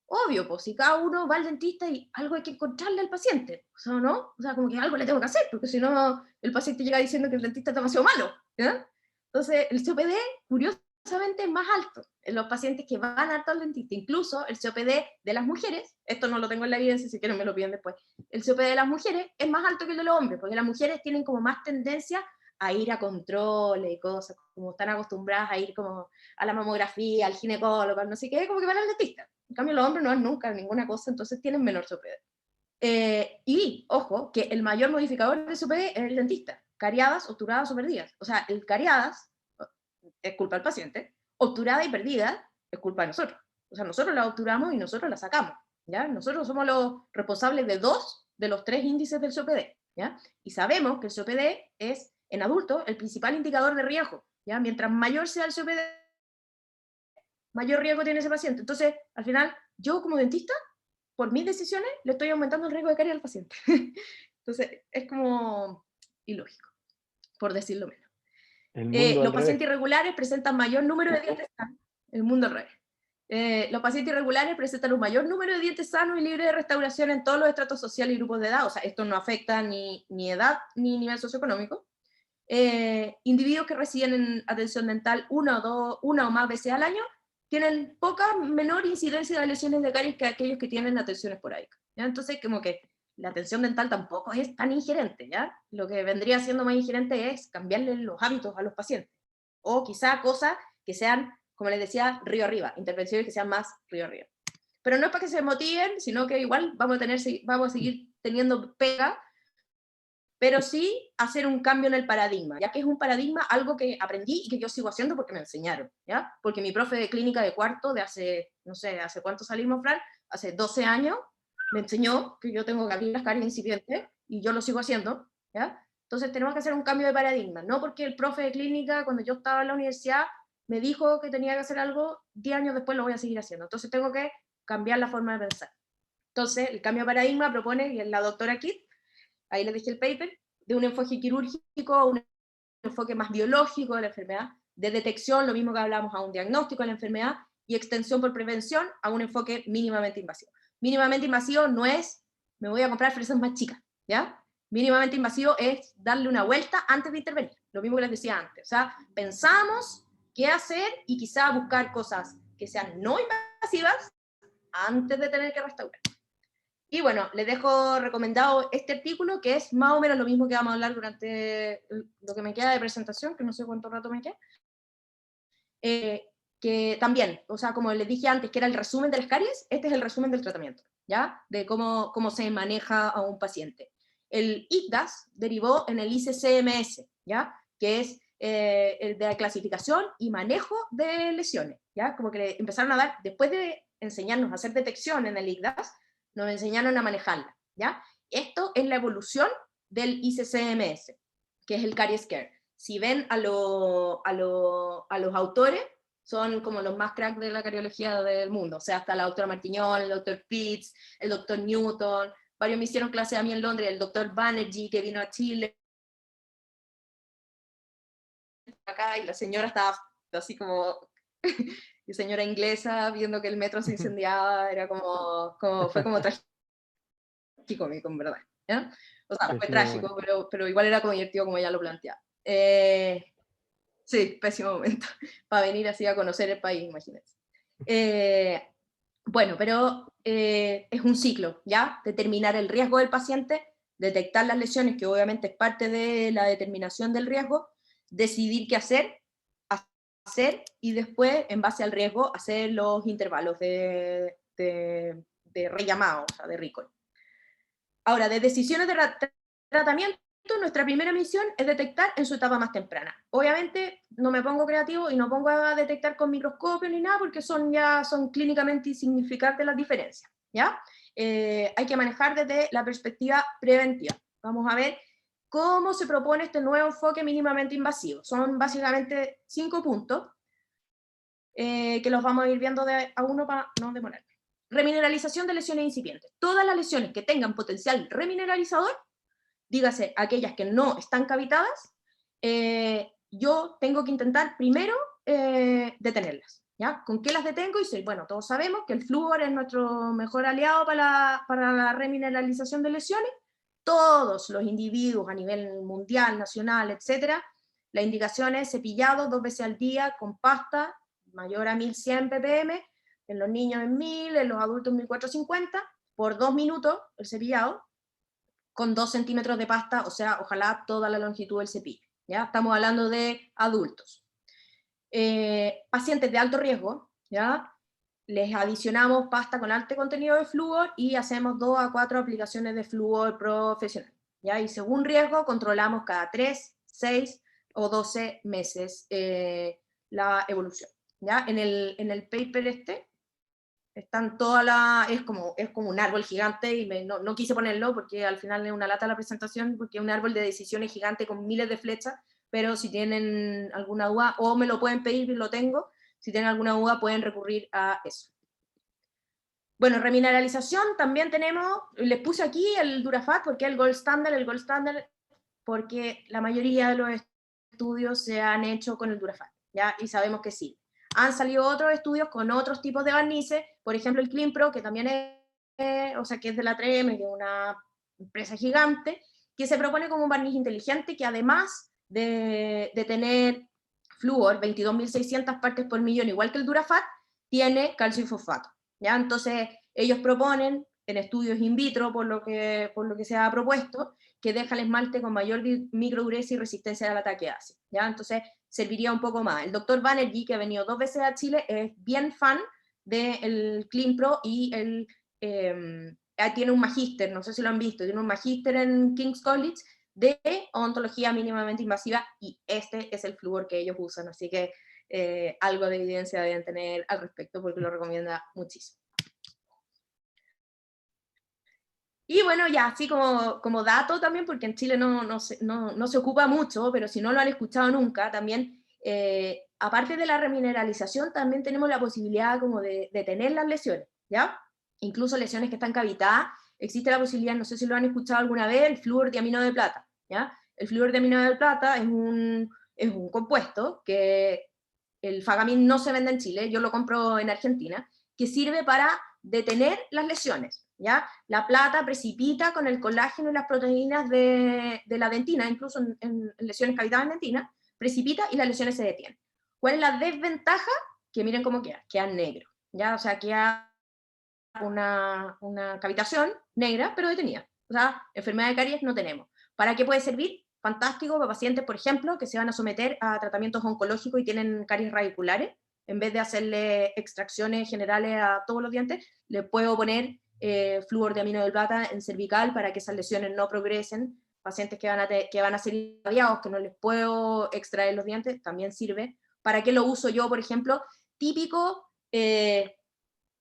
Speaker 1: Obvio, pues si cada uno va al dentista y algo hay que encontrarle al paciente, o sea, ¿no? O sea, como que algo le tengo que hacer, porque si no, el paciente llega diciendo que el dentista es demasiado malo, ¿ya? Entonces, el COPD, curiosamente, es más alto en los pacientes que van harto al dentista. Incluso el COPD de las mujeres, esto no lo tengo en la evidencia, si quieren me lo piden después, el COPD de las mujeres es más alto que el de los hombres, porque las mujeres tienen como más tendencia a ir a controles y cosas, como están acostumbradas a ir como a la mamografía, al ginecólogo, no sé qué, como que van al dentista. En cambio, los hombres no van nunca ninguna cosa, entonces tienen menor COPD. Y, ojo, que el mayor modificador de COPD es el dentista. Cariadas, obturadas o perdidas. O sea, el cariadas es culpa del paciente, obturada y perdida es culpa de nosotros. O sea, nosotros la obturamos y nosotros la sacamos, ¿ya? Nosotros somos los responsables de 2 de los 3 índices del COPD, ¿ya? Y sabemos que el COPD es, en adultos, el principal indicador de riesgo, ¿ya? Mientras mayor sea el COPD, mayor riesgo tiene ese paciente. Entonces, al final, yo como dentista, por mis decisiones, le estoy aumentando el riesgo de caries al paciente. Entonces, es como ilógico, por decirlo menos.
Speaker 2: El mundo
Speaker 1: Los
Speaker 2: al revés.
Speaker 1: pacientes irregulares presentan mayor número de dientes sanos. El mundo al revés. Los pacientes irregulares presentan un mayor número de dientes sanos y libres de restauración en todos los estratos sociales y grupos de edad. O sea, esto no afecta ni edad ni nivel socioeconómico. Individuos que reciben atención dental una o más veces al año tienen menor incidencia de lesiones de caries que aquellos que tienen atención esporádica, ¿ya? Entonces, como que la atención dental tampoco es tan ingerente, ¿ya? Lo que vendría siendo más ingerente es cambiarle los hábitos a los pacientes, o quizá cosas que sean, como les decía, río arriba, intervenciones que sean más río arriba. Pero no es para que se motiven, sino que igual vamos a seguir teniendo pega, pero sí hacer un cambio en el paradigma, ya que es un paradigma algo que aprendí y que yo sigo haciendo porque me enseñaron, ¿ya? Porque mi profe de clínica de cuarto de hace, no sé, ¿hace cuánto salimos, Fran? Hace 12 años, me enseñó que yo tengo que abrir las caries incipientes y yo lo sigo haciendo, ¿ya? Entonces tenemos que hacer un cambio de paradigma, no porque el profe de clínica, cuando yo estaba en la universidad, me dijo que tenía que hacer algo, 10 años después lo voy a seguir haciendo. Entonces tengo que cambiar la forma de pensar. Entonces, el cambio de paradigma propone, y es la doctora Kitt, ahí les dejé el paper, de un enfoque quirúrgico a un enfoque más biológico de la enfermedad, de detección, lo mismo que hablamos, a un diagnóstico de la enfermedad, y extensión por prevención a un enfoque mínimamente invasivo. Mínimamente invasivo no es, me voy a comprar fresas más chicas, ¿ya? Mínimamente invasivo es darle una vuelta antes de intervenir, lo mismo que les decía antes. O sea, pensamos qué hacer y quizá buscar cosas que sean no invasivas antes de tener que restaurar. Y bueno, les dejo recomendado este artículo, que es más o menos lo mismo que vamos a hablar durante lo que me queda de presentación, que no sé cuánto rato me queda. Que también, o sea, como les dije antes, que era el resumen de las caries, este es el resumen del tratamiento, ¿ya? De cómo se maneja a un paciente. El ICDAS derivó en el ICCMS, ¿ya? Que es el de la clasificación y manejo de lesiones, ¿ya? Como que empezaron a dar, después de enseñarnos a hacer detección en el ICDAS, nos enseñaron a manejarla, ¿ya? Esto es la evolución del ICCMS, que es el Caries Care. Si ven a los autores, son como los más cracks de la cariología del mundo, o sea, hasta la doctora Martiñón, el doctor Pitts, el doctor Newton, varios me hicieron clase a mí en Londres, el doctor Banerjee, que vino a Chile, acá, y la señora estaba así como, y señora inglesa, viendo que el metro se incendiaba, era fue como tragicómico, en verdad, ¿ya? O sea, fue
Speaker 2: Pésimo
Speaker 1: trágico,
Speaker 2: momento.
Speaker 1: pero igual era como divertido como ella lo planteaba. Sí, pésimo momento, para venir así a conocer el país, imagínense. Bueno, pero es un ciclo, ¿ya? Determinar el riesgo del paciente, detectar las lesiones, que obviamente es parte de la determinación del riesgo, decidir qué hacer, y después, en base al riesgo, hacer los intervalos de rellamado, o sea, de recall. Ahora, de decisiones de tratamiento, nuestra primera misión es detectar en su etapa más temprana. Obviamente no me pongo creativo y no pongo a detectar con microscopio ni nada, porque son clínicamente insignificantes las diferencias, ¿ya? Hay que manejar desde la perspectiva preventiva. Vamos a ver cómo se propone este nuevo enfoque mínimamente invasivo. Son básicamente 5 puntos que los vamos a ir viendo a uno para no demorarme. Remineralización de lesiones incipientes. Todas las lesiones que tengan potencial remineralizador, dígase aquellas que no están cavitadas, yo tengo que intentar primero detenerlas. ¿Ya? ¿Con qué las detengo? Y bueno, todos sabemos que el flúor es nuestro mejor aliado para la remineralización de lesiones. Todos los individuos a nivel mundial, nacional, etcétera, la indicación es cepillado 2 veces al día con pasta mayor a 1100 ppm, en los niños en 1000, en los adultos en 1450, por 2 minutos el cepillado, con 2 centímetros de pasta, o sea, ojalá toda la longitud del cepillo. ¿Ya? Estamos hablando de adultos. Pacientes de alto riesgo, ¿ya? Les adicionamos pasta con alto contenido de flúor y hacemos 2 a 4 aplicaciones de flúor profesional, ¿ya? Y según riesgo controlamos cada 3, 6 o 12 meses la evolución, ¿ya? En el paper están todas es como un árbol gigante, y no quise ponerlo porque al final es una lata la presentación, porque es un árbol de decisiones gigante con miles de flechas, pero si tienen alguna duda, o me lo pueden pedir y lo tengo, si tienen alguna duda pueden recurrir a eso. Bueno, remineralización también tenemos, les puse aquí el Durafat, porque es el gold standard, porque la mayoría de los estudios se han hecho con el Durafat, ¿ya? Y sabemos que sí. Han salido otros estudios con otros tipos de barnices, por ejemplo el CleanPro, que también o sea, que es de la 3M, que es una empresa gigante, que se propone como un barniz inteligente que además de tener flúor, 22.600 partes por millón, igual que el Durafat, tiene calcio y fosfato, ¿ya? Entonces ellos proponen, en estudios in vitro, por lo que se ha propuesto, que deja el esmalte con mayor microdureza y resistencia al ataque ácido, ¿ya? Entonces serviría un poco más. El doctor Banerjee, que ha venido 2 veces a Chile, es bien fan del CleanPro y tiene un magíster, no sé si lo han visto, tiene un magíster en King's College de odontología mínimamente invasiva, y este es el flúor que ellos usan, así que algo de evidencia deben tener al respecto, porque lo recomienda muchísimo. Y bueno, ya así como dato también, porque en Chile no se ocupa mucho, pero si no lo han escuchado nunca, también, aparte de la remineralización, también tenemos la posibilidad como de detener las lesiones, ¿ya? Incluso lesiones que están cavitadas, existe la posibilidad, no sé si lo han escuchado alguna vez, el flúor diamino de plata, ¿ya? El flúor diamino de plata es un compuesto que el Fagamin no se vende en Chile, yo lo compro en Argentina, que sirve para detener las lesiones, ¿ya? La plata precipita con el colágeno y las proteínas de la dentina, incluso en lesiones cavitadas en dentina, precipita y las lesiones se detienen. ¿Cuál es la desventaja? Que miren cómo queda negro, ¿ya? O sea, queda una cavitación negra, pero detenida. O sea, enfermedad de caries no tenemos. ¿Para qué puede servir? Fantástico para pacientes, por ejemplo, que se van a someter a tratamientos oncológicos y tienen caries radiculares. En vez de hacerle extracciones generales a todos los dientes, le puedo poner flúor de amino de plata en cervical para que esas lesiones no progresen. Pacientes que van a ser irradiados, que no les puedo extraer los dientes, también sirve. ¿Para qué lo uso yo, por ejemplo? Típico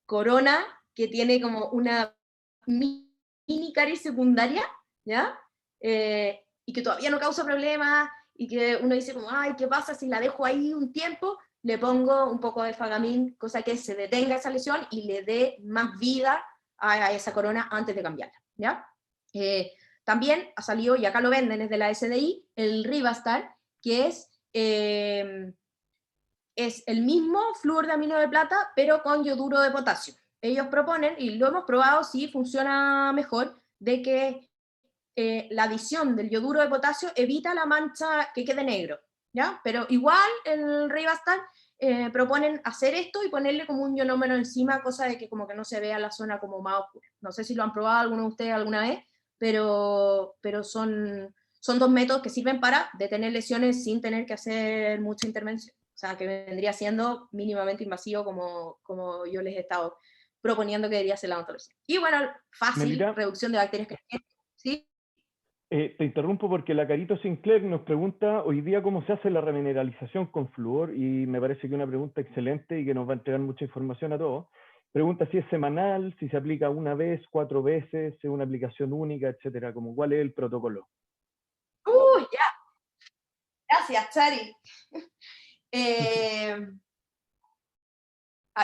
Speaker 1: corona que tiene como una mini caries secundaria, ¿ya? Y que todavía no causa problemas, y que uno dice como, ay, ¿qué pasa si la dejo ahí un tiempo? Le pongo un poco de Fagamin, cosa que se detenga esa lesión y le dé más vida a esa corona antes de cambiarla, ¿ya? También ha salido, y acá lo venden, es de la SDI, el Rivastar, que es es el mismo flúor de amino de plata, pero con yoduro de potasio. Ellos proponen, y lo hemos probado, sí funciona mejor, de que la adición del yoduro de potasio evita la mancha que quede negro, ¿ya? Pero igual el Ribastal proponen hacer esto y ponerle como un ionómero encima, cosa de que como que no se vea la zona como más oscura. No sé si lo han probado alguno de ustedes alguna vez, pero son dos métodos que sirven para detener lesiones sin tener que hacer mucha intervención. O sea, que vendría siendo mínimamente invasivo como yo les he estado proponiendo que debería ser la odontología. Y bueno, fácil,
Speaker 2: Melita,
Speaker 1: reducción de bacterias que ¿sí?
Speaker 2: te interrumpo porque la Carito Sinclair nos pregunta hoy día cómo se hace la remineralización con flúor, y me parece que es una pregunta excelente y que nos va a entregar mucha información a todos. Pregunta si es semanal, si se aplica una vez, 4 veces, si es una aplicación única, etcétera, como cuál es el protocolo.
Speaker 1: Ya. Gracias, Chari.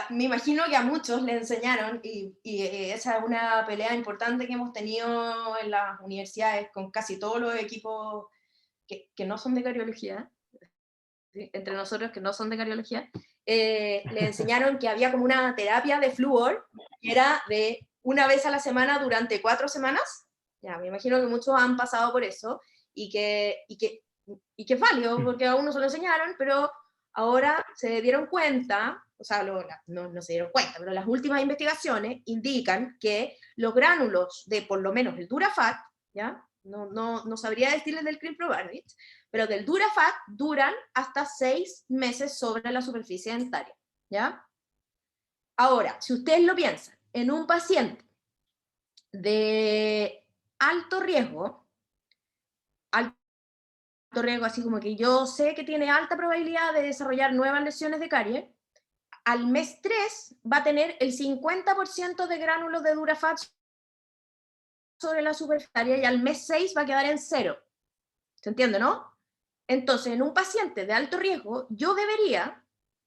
Speaker 1: Me imagino que a muchos le enseñaron, y esa es una pelea importante que hemos tenido en las universidades con casi todos los equipos que no son de cariología, ¿sí? Entre nosotros que no son de cariología, le enseñaron que había como una terapia de flúor, que era de una vez a la semana durante 4 semanas. Ya, me imagino que muchos han pasado por eso, y que es válido, porque a uno se lo enseñaron, pero ahora se dieron cuenta, o sea, no se dieron cuenta, pero las últimas investigaciones indican que los gránulos de por lo menos el Durafat, ¿ya? No sabría decirles del Crimprobarbitz, pero del Durafat duran hasta 6 meses sobre la superficie dentaria, ¿ya? Ahora, si ustedes lo piensan, en un paciente de alto riesgo, así como que yo sé que tiene alta probabilidad de desarrollar nuevas lesiones de caries, al mes 3 va a tener el 50% de gránulos de Durafat sobre la superficie y al mes 6 va a quedar en 0. ¿Se entiende, no? Entonces, en un paciente de alto riesgo, yo debería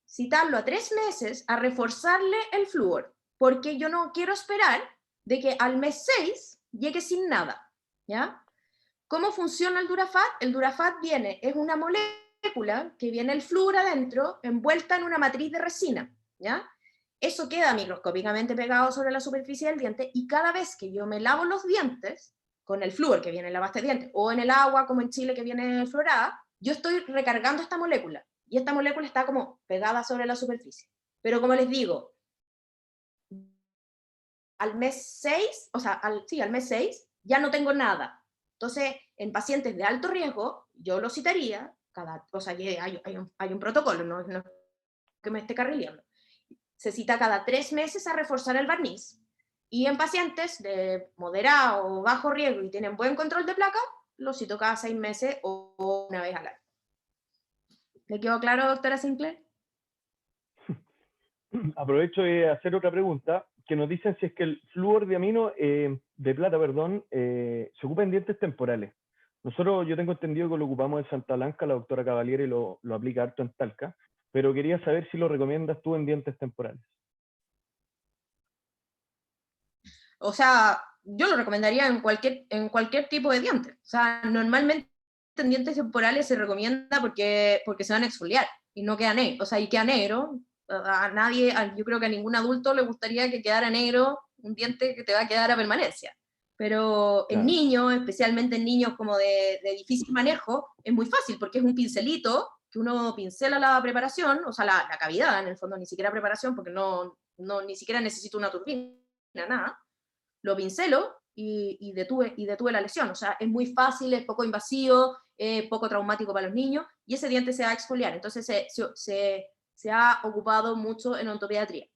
Speaker 1: citarlo a 3 meses a reforzarle el flúor, porque yo no quiero esperar de que al mes 6 llegue sin nada, ¿ya? ¿Cómo funciona el Durafat? El Durafat es una molécula que viene el flúor adentro, envuelta en una matriz de resina, ¿ya? Eso queda microscópicamente pegado sobre la superficie del diente, y cada vez que yo me lavo los dientes, con el flúor que viene en la pasta de dientes, o en el agua, como en Chile, que viene fluorada, yo estoy recargando esta molécula, y esta molécula está como pegada sobre la superficie. Pero como les digo, al mes 6, o sea, al mes 6, ya no tengo nada. Entonces, en pacientes de alto riesgo, yo lo citaría, o sea, hay un protocolo, no que me esté carrileando. Se cita cada 3 meses a reforzar el barniz, y en pacientes de moderado o bajo riesgo y tienen buen control de placa, lo cito cada 6 meses o una vez al año. ¿Le quedó claro, doctora Sinclair?
Speaker 2: Aprovecho de hacer otra pregunta, que nos dicen si es que el flúor de amino, de plata, perdón, se ocupa en dientes temporales. Nosotros, yo tengo entendido que lo ocupamos en Santa Blanca, la doctora Cavalieri lo aplica harto en Talca, pero quería saber si lo recomiendas tú en dientes temporales.
Speaker 1: O sea, yo lo recomendaría en cualquier tipo de diente. O sea, normalmente en dientes temporales se recomienda porque se van a exfoliar y no queda negro. O sea, y queda negro. A nadie, yo creo que a ningún adulto le gustaría que quedara negro un diente que te va a quedar a permanencia. Pero en
Speaker 2: Claro.
Speaker 1: niños, especialmente en niños como de difícil manejo, es muy fácil porque es un pincelito que uno pincela la preparación, o sea, la cavidad en el fondo, ni siquiera preparación, porque ni siquiera necesito una turbina, nada. Lo pincelo y detuve la lesión. O sea, es muy fácil, es poco invasivo, poco traumático para los niños, y ese diente se va a exfoliar. Entonces se ha ocupado mucho en odontopediatría.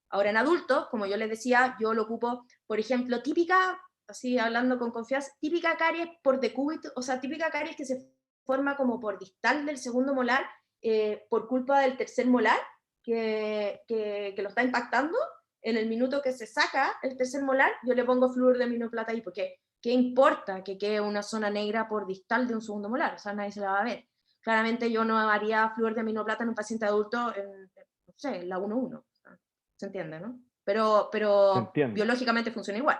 Speaker 1: Ahora en adultos, como yo les decía, yo lo ocupo, por ejemplo, típica, así hablando con confianza, típica caries por decúbito, o sea, típica caries que se forma como por distal del segundo molar, por culpa del tercer molar, que lo está impactando. En el minuto que se saca el tercer molar, yo le pongo flúor de aminoplata ahí, porque ¿qué importa que quede una zona negra por distal de un segundo molar? O sea, nadie se la va a ver. Claramente yo no haría flúor de aminoplata en un paciente adulto no sé, en la 1-1. ¿Se entiende, no? Pero
Speaker 2: Se entiende.
Speaker 1: biológicamente funciona igual.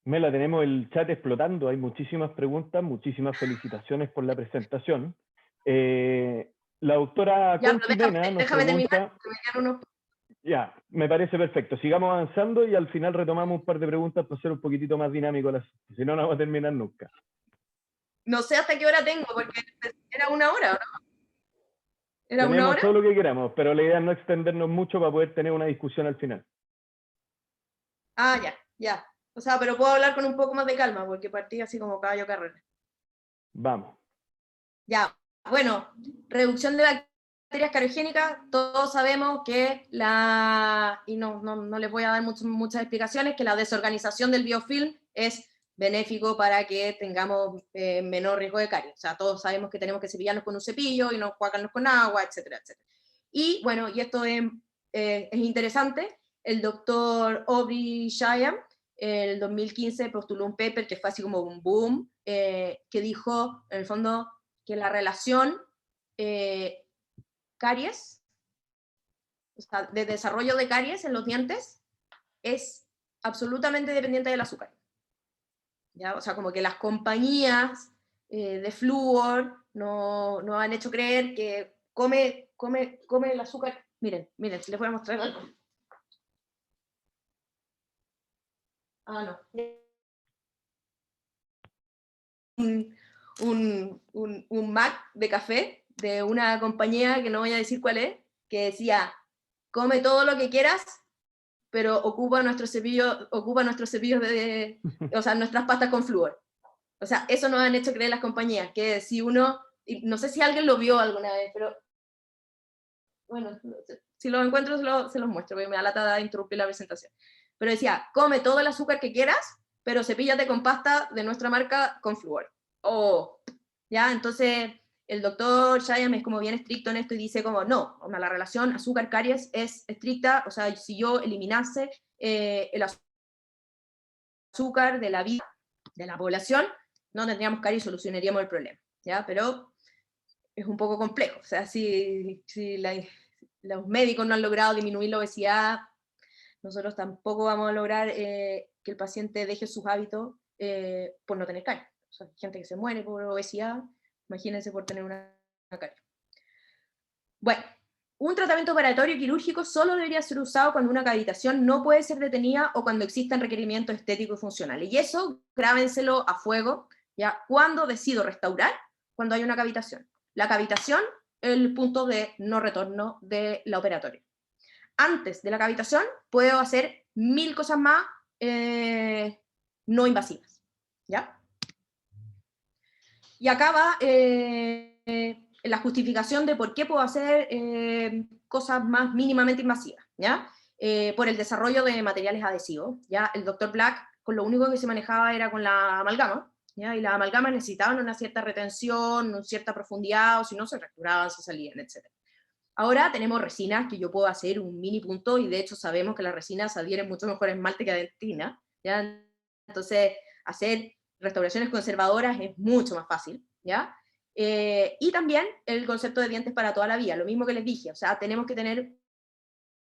Speaker 2: Mela, tenemos el chat explotando, hay muchísimas preguntas, muchísimas felicitaciones por la presentación. La doctora
Speaker 1: Ya,
Speaker 2: Conchi Mena nos
Speaker 1: déjame
Speaker 2: pregunta...
Speaker 1: terminar, que me quedan unos...
Speaker 2: Ya, me parece perfecto. Sigamos avanzando y al final retomamos un par de preguntas para ser un poquitito más dinámico. Si no, no vamos a terminar nunca.
Speaker 1: No sé hasta qué hora tengo, porque era 1 hora, ¿o no? ¿Era 1
Speaker 2: Tenemos
Speaker 1: hora?
Speaker 2: todo lo que queramos, pero la idea es no extendernos mucho para poder tener una discusión al final.
Speaker 1: Ah, ya, ya. O sea, pero puedo hablar con un poco más de calma, porque partí así como caballo carrera.
Speaker 2: Vamos.
Speaker 1: Ya, bueno, reducción de bacterias cariogénicas, todos sabemos que y no les voy a dar muchas explicaciones, que la desorganización del biofilm es benéfico para que tengamos menor riesgo de caries. O sea, todos sabemos que tenemos que cepillarnos con un cepillo y no enjuagarnos con agua, etcétera, etcétera. Y bueno, y esto es interesante, el doctor Aubrey Shyam, en el 2015 postuló un paper que fue así como un boom, que dijo, en el fondo, que la relación caries, o sea, de desarrollo de caries en los dientes, es absolutamente dependiente del azúcar. ¿Ya? O sea, como que las compañías de flúor no han hecho creer que come el azúcar. Miren, si les voy a mostrar algo. Ah, no. Un Mac de café de una compañía que no voy a decir cuál es, que decía, come todo lo que quieras, pero ocupa nuestros cepillos o sea, nuestras pastas con flúor. O sea, eso nos han hecho creer las compañías, que si uno, no sé si alguien lo vio alguna vez, pero bueno, si lo encuentro se los muestro, porque me da lata de interrumpir la presentación. Pero decía, come todo el azúcar que quieras, pero cepíllate con pasta de nuestra marca con flúor. Oh, ya, entonces el doctor Shyam es como bien estricto en esto y dice como, no, la relación azúcar-caries es estricta, o sea, si yo eliminase el azúcar de la vida de la población, no tendríamos caries y solucionaríamos el problema, ¿ya? Pero es un poco complejo, o sea, si los médicos no han logrado disminuir la obesidad, nosotros tampoco vamos a lograr que el paciente deje sus hábitos por no tener caries. O sea, hay gente que se muere por obesidad, imagínense por tener una carie. Bueno, un tratamiento operatorio quirúrgico solo debería ser usado cuando una cavitación no puede ser detenida o cuando existan requerimientos estéticos y funcionales. Y eso, grábenselo a fuego, ¿ya? Cuando decido restaurar, cuando hay una cavitación. La cavitación es el punto de no retorno de la operatoria. Antes de la cavitación, puedo hacer 1000 cosas más no invasivas, ¿ya? Y acá va la justificación de por qué puedo hacer cosas más mínimamente invasivas, ¿ya? Por el desarrollo de materiales adhesivos, ¿ya? El Dr. Black, con lo único que se manejaba era con la amalgama, ¿ya? Y las amalgamas necesitaban una cierta retención, una cierta profundidad, o si no se fracturaban, se salían, etc. Ahora tenemos resinas que yo puedo hacer un mini punto, y de hecho sabemos que las resinas adhieren mucho mejor a esmalte que a dentina, ¿ya? Entonces, hacer restauraciones conservadoras es mucho más fácil, ¿ya? Y también el concepto de dientes para toda la vida, lo mismo que les dije, o sea, tenemos que tener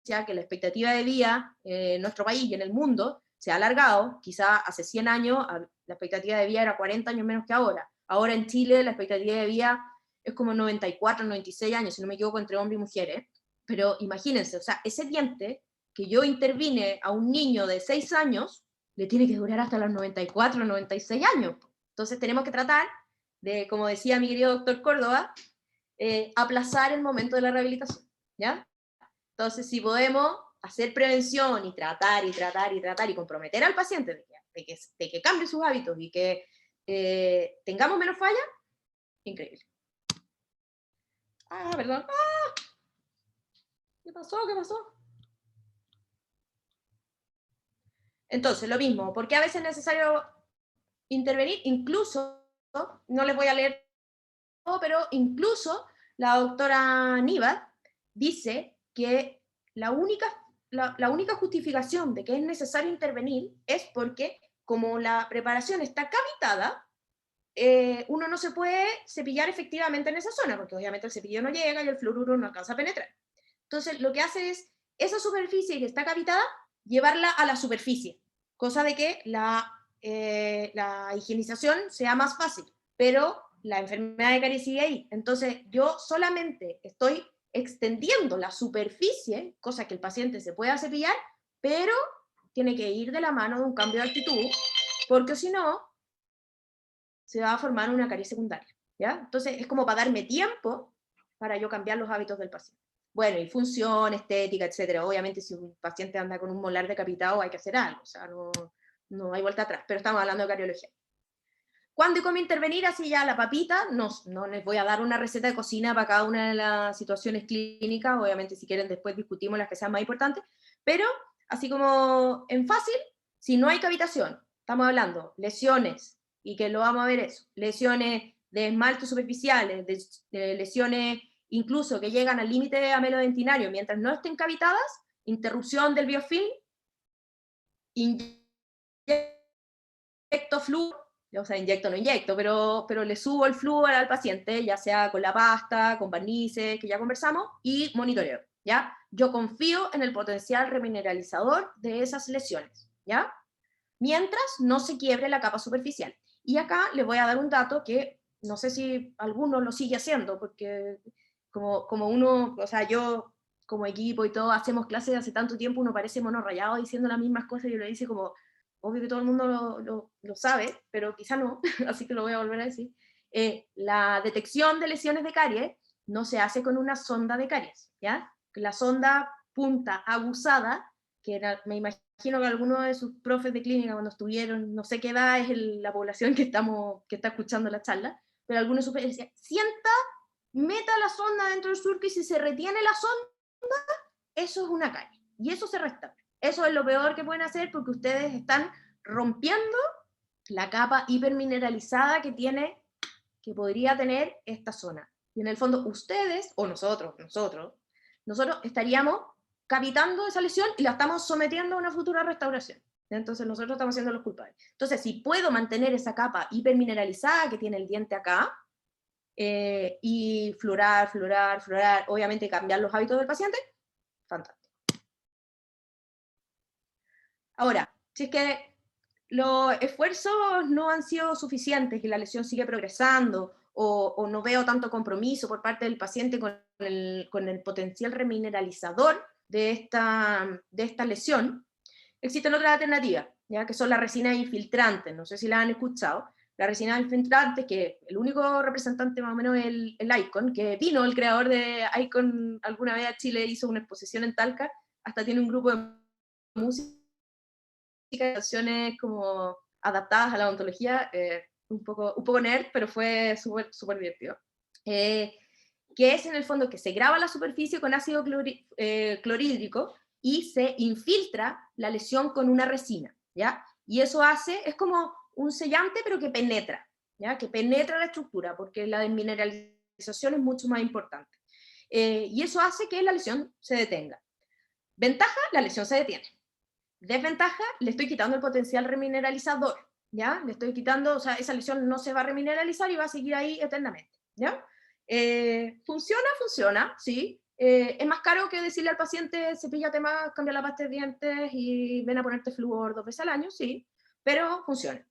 Speaker 1: ya que la expectativa de vida en nuestro país y en el mundo se ha alargado, quizá hace 100 años la expectativa de vida era 40 años menos que ahora. Ahora en Chile la expectativa de vida es como 94, 96 años, si no me equivoco, entre hombres y mujeres. Pero imagínense, o sea, ese diente que yo intervine a un niño de 6 años, le tiene que durar hasta los 94, 96 años. Entonces tenemos que tratar de, como decía mi querido doctor Córdoba, aplazar el momento de la rehabilitación, ¿ya? Entonces, si podemos hacer prevención y tratar y comprometer al paciente de que cambie sus hábitos y que tengamos menos fallas, increíble. Ah, perdón. ¡Ah! ¿Qué pasó? ¿Qué pasó? Entonces, lo mismo, ¿por qué a veces es necesario intervenir? Incluso, no les voy a leer todo, pero incluso la doctora Nivat dice que la única justificación de que es necesario intervenir es porque, como la preparación está cavitada, uno no se puede cepillar efectivamente en esa zona, porque obviamente el cepillo no llega y el fluoruro no alcanza a penetrar. Entonces, lo que hace es, esa superficie que está cavitada, llevarla a la superficie, cosa de que la higienización sea más fácil, pero la enfermedad de caries sigue ahí. Entonces, yo solamente estoy extendiendo la superficie, cosa que el paciente se pueda cepillar, pero tiene que ir de la mano de un cambio de actitud, porque si no, se va a formar una caries secundaria, ¿ya? Entonces, es como para darme tiempo para yo cambiar los hábitos del paciente. Bueno, y función, estética, etcétera. Obviamente, si un paciente anda con un molar decapitado, hay que hacer algo, o sea, no hay vuelta atrás, pero estamos hablando de cardiología. ¿Cuándo y cómo intervenir? Así ya la papita, no les voy a dar una receta de cocina para cada una de las situaciones clínicas, obviamente si quieren después discutimos las que sean más importantes, pero así como en fácil, si no hay cavitación, estamos hablando lesiones, y que lo vamos a ver eso, lesiones de esmalte superficiales, de lesiones incluso que llegan al límite amelodentinario, mientras no estén cavitadas, interrupción del biofilm, inyecto flúor, o sea, inyecto no inyecto, pero le subo el flúor al paciente, ya sea con la pasta, con barnices, que ya conversamos, y monitoreo, ¿ya? Yo confío en el potencial remineralizador de esas lesiones, ¿ya? Mientras no se quiebre la capa superficial. Y acá les voy a dar un dato que no sé si alguno lo sigue haciendo, porque como uno, o sea, yo como equipo y todo, hacemos clases de hace tanto tiempo, uno parece mono rayado diciendo las mismas cosas y uno dice como, obvio que todo el mundo lo sabe, pero quizá no, así que lo voy a volver a decir. La detección de lesiones de caries no se hace con una sonda de caries, ¿ya? La sonda punta aguzada, que era, me imagino que algunos de sus profes de clínica cuando estuvieron, no sé qué edad es la población que está escuchando la charla, pero algunos de sus profes decían, sienta, meta la sonda dentro del surco y si se retiene la sonda, eso es una carie, y eso se restaura. Eso es lo peor que pueden hacer porque ustedes están rompiendo la capa hipermineralizada que podría tener esta zona. Y en el fondo ustedes, o nosotros estaríamos cavitando esa lesión y la estamos sometiendo a una futura restauración. Entonces nosotros estamos siendo los culpables. Entonces, si puedo mantener esa capa hipermineralizada que tiene el diente acá, y fluorar, obviamente cambiar los hábitos del paciente, fantástico. Ahora, si es que los esfuerzos no han sido suficientes, que la lesión sigue progresando, o no veo tanto compromiso por parte del paciente con el potencial remineralizador de esta lesión, existen otras alternativas, ¿ya? Que son las resinas infiltrantes, no sé si las han escuchado. La resina infiltrante, que el único representante más o menos es el Icon, que vino el creador de Icon alguna vez a Chile, hizo una exposición en Talca, hasta tiene un grupo de música, canciones como adaptadas a la odontología, un poco nerd, pero fue súper divertido. Que es en el fondo que se graba la superficie con ácido clorhídrico y se infiltra la lesión con una resina, ¿ya? Y eso es como un sellante, pero que penetra, ¿ya? Que penetra la estructura, porque la desmineralización es mucho más importante. Y eso hace que la lesión se detenga. Ventaja, la lesión se detiene. Desventaja, le estoy quitando el potencial remineralizador, ¿ya? Le estoy quitando, o sea, esa lesión no se va a remineralizar y va a seguir ahí eternamente, ¿ya? Funciona, sí. Es más caro que decirle al paciente, cepíllate más, cambia la pasta de dientes y ven a ponerte flúor 2 veces al año, sí, pero funciona.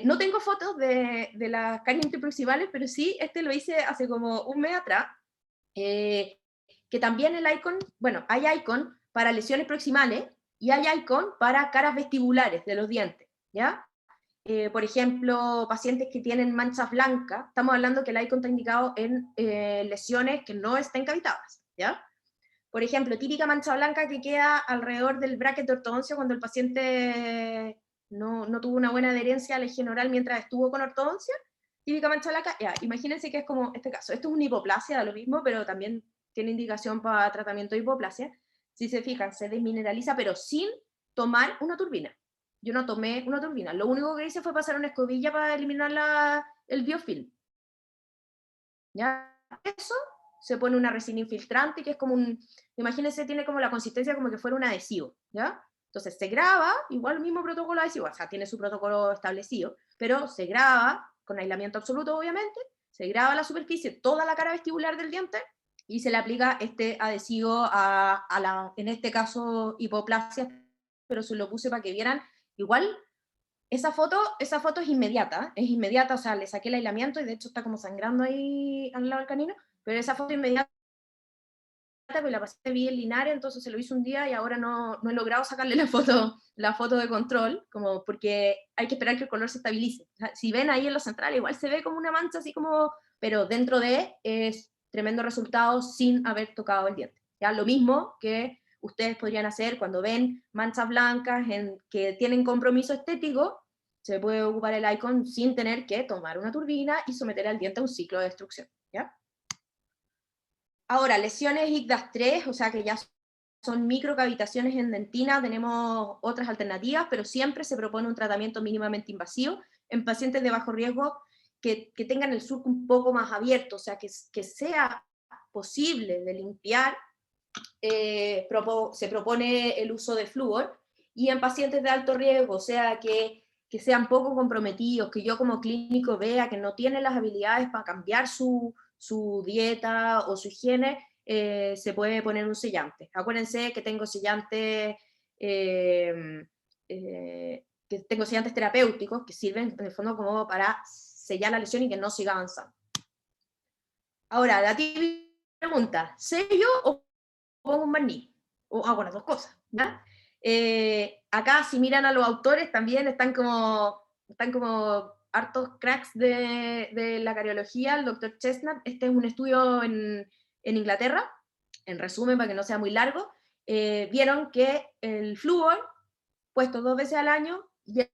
Speaker 1: No tengo fotos de las caries interproximales, pero sí, lo hice hace como un mes atrás, que también el Icon, bueno, hay Icon para lesiones proximales, y hay Icon para caras vestibulares de los dientes, ¿ya? Por ejemplo, pacientes que tienen manchas blancas, estamos hablando que el Icon está indicado en lesiones que no estén cavitadas, ¿ya? Por ejemplo, típica mancha blanca que queda alrededor del bracket de ortodoncia cuando el paciente no tuvo una buena adherencia a la higiene oral mientras estuvo con ortodoncia, típica mancha blanca, ya, imagínense que es como este caso. Esto es una hipoplasia, da lo mismo, pero también tiene indicación para tratamiento de hipoplasia. Si se fijan, se desmineraliza, pero sin tomar una turbina. Yo no tomé una turbina. Lo único que hice fue pasar una escobilla para eliminar el biofilm. ¿Ya? Eso se pone una resina infiltrante, que es como imagínense, tiene como la consistencia como que fuera un adhesivo, ¿ya? Entonces se graba, igual el mismo protocolo adhesivo, o sea, tiene su protocolo establecido, pero se graba, con aislamiento absoluto obviamente, se graba la superficie, toda la cara vestibular del diente, y se le aplica este adhesivo en este caso, hipoplasia, pero se lo puse para que vieran, igual esa foto es inmediata, o sea, le saqué el aislamiento y de hecho está como sangrando ahí al lado del canino, pero esa foto inmediata, pues la pasé bien Linares, entonces se lo hice un día y ahora no he logrado sacarle la foto de control, como porque hay que esperar que el color se estabilice. O sea, si ven ahí en la central, igual se ve como una mancha así como, pero dentro de es tremendo resultado sin haber tocado el diente. ¿Ya? Lo mismo que ustedes podrían hacer cuando ven manchas blancas que tienen compromiso estético, se puede ocupar el icon sin tener que tomar una turbina y someter al diente a un ciclo de destrucción. ¿Ya? Ahora, lesiones ICDAS 3, o sea que ya son microcavitaciones en dentina, tenemos otras alternativas, pero siempre se propone un tratamiento mínimamente invasivo en pacientes de bajo riesgo que tengan el surco un poco más abierto, o sea, que sea posible de limpiar, se propone el uso de flúor, y en pacientes de alto riesgo, o sea, que sean poco comprometidos, que yo como clínico vea que no tienen las habilidades para cambiar su dieta o su higiene, se puede poner un sellante. Acuérdense que tengo sellantes, tengo sellantes terapéuticos que sirven en el fondo como para sellar la lesión y que no siga avanzando. Ahora, la típica pregunta, ¿sello o pongo un barniz? O hago las dos cosas, ¿ya? Acá, si miran a los autores, también están como hartos cracks de la cariología. El doctor Chestnut, este es un estudio en Inglaterra, en resumen, para que no sea muy largo, vieron que el flúor, puesto 2 veces al año, y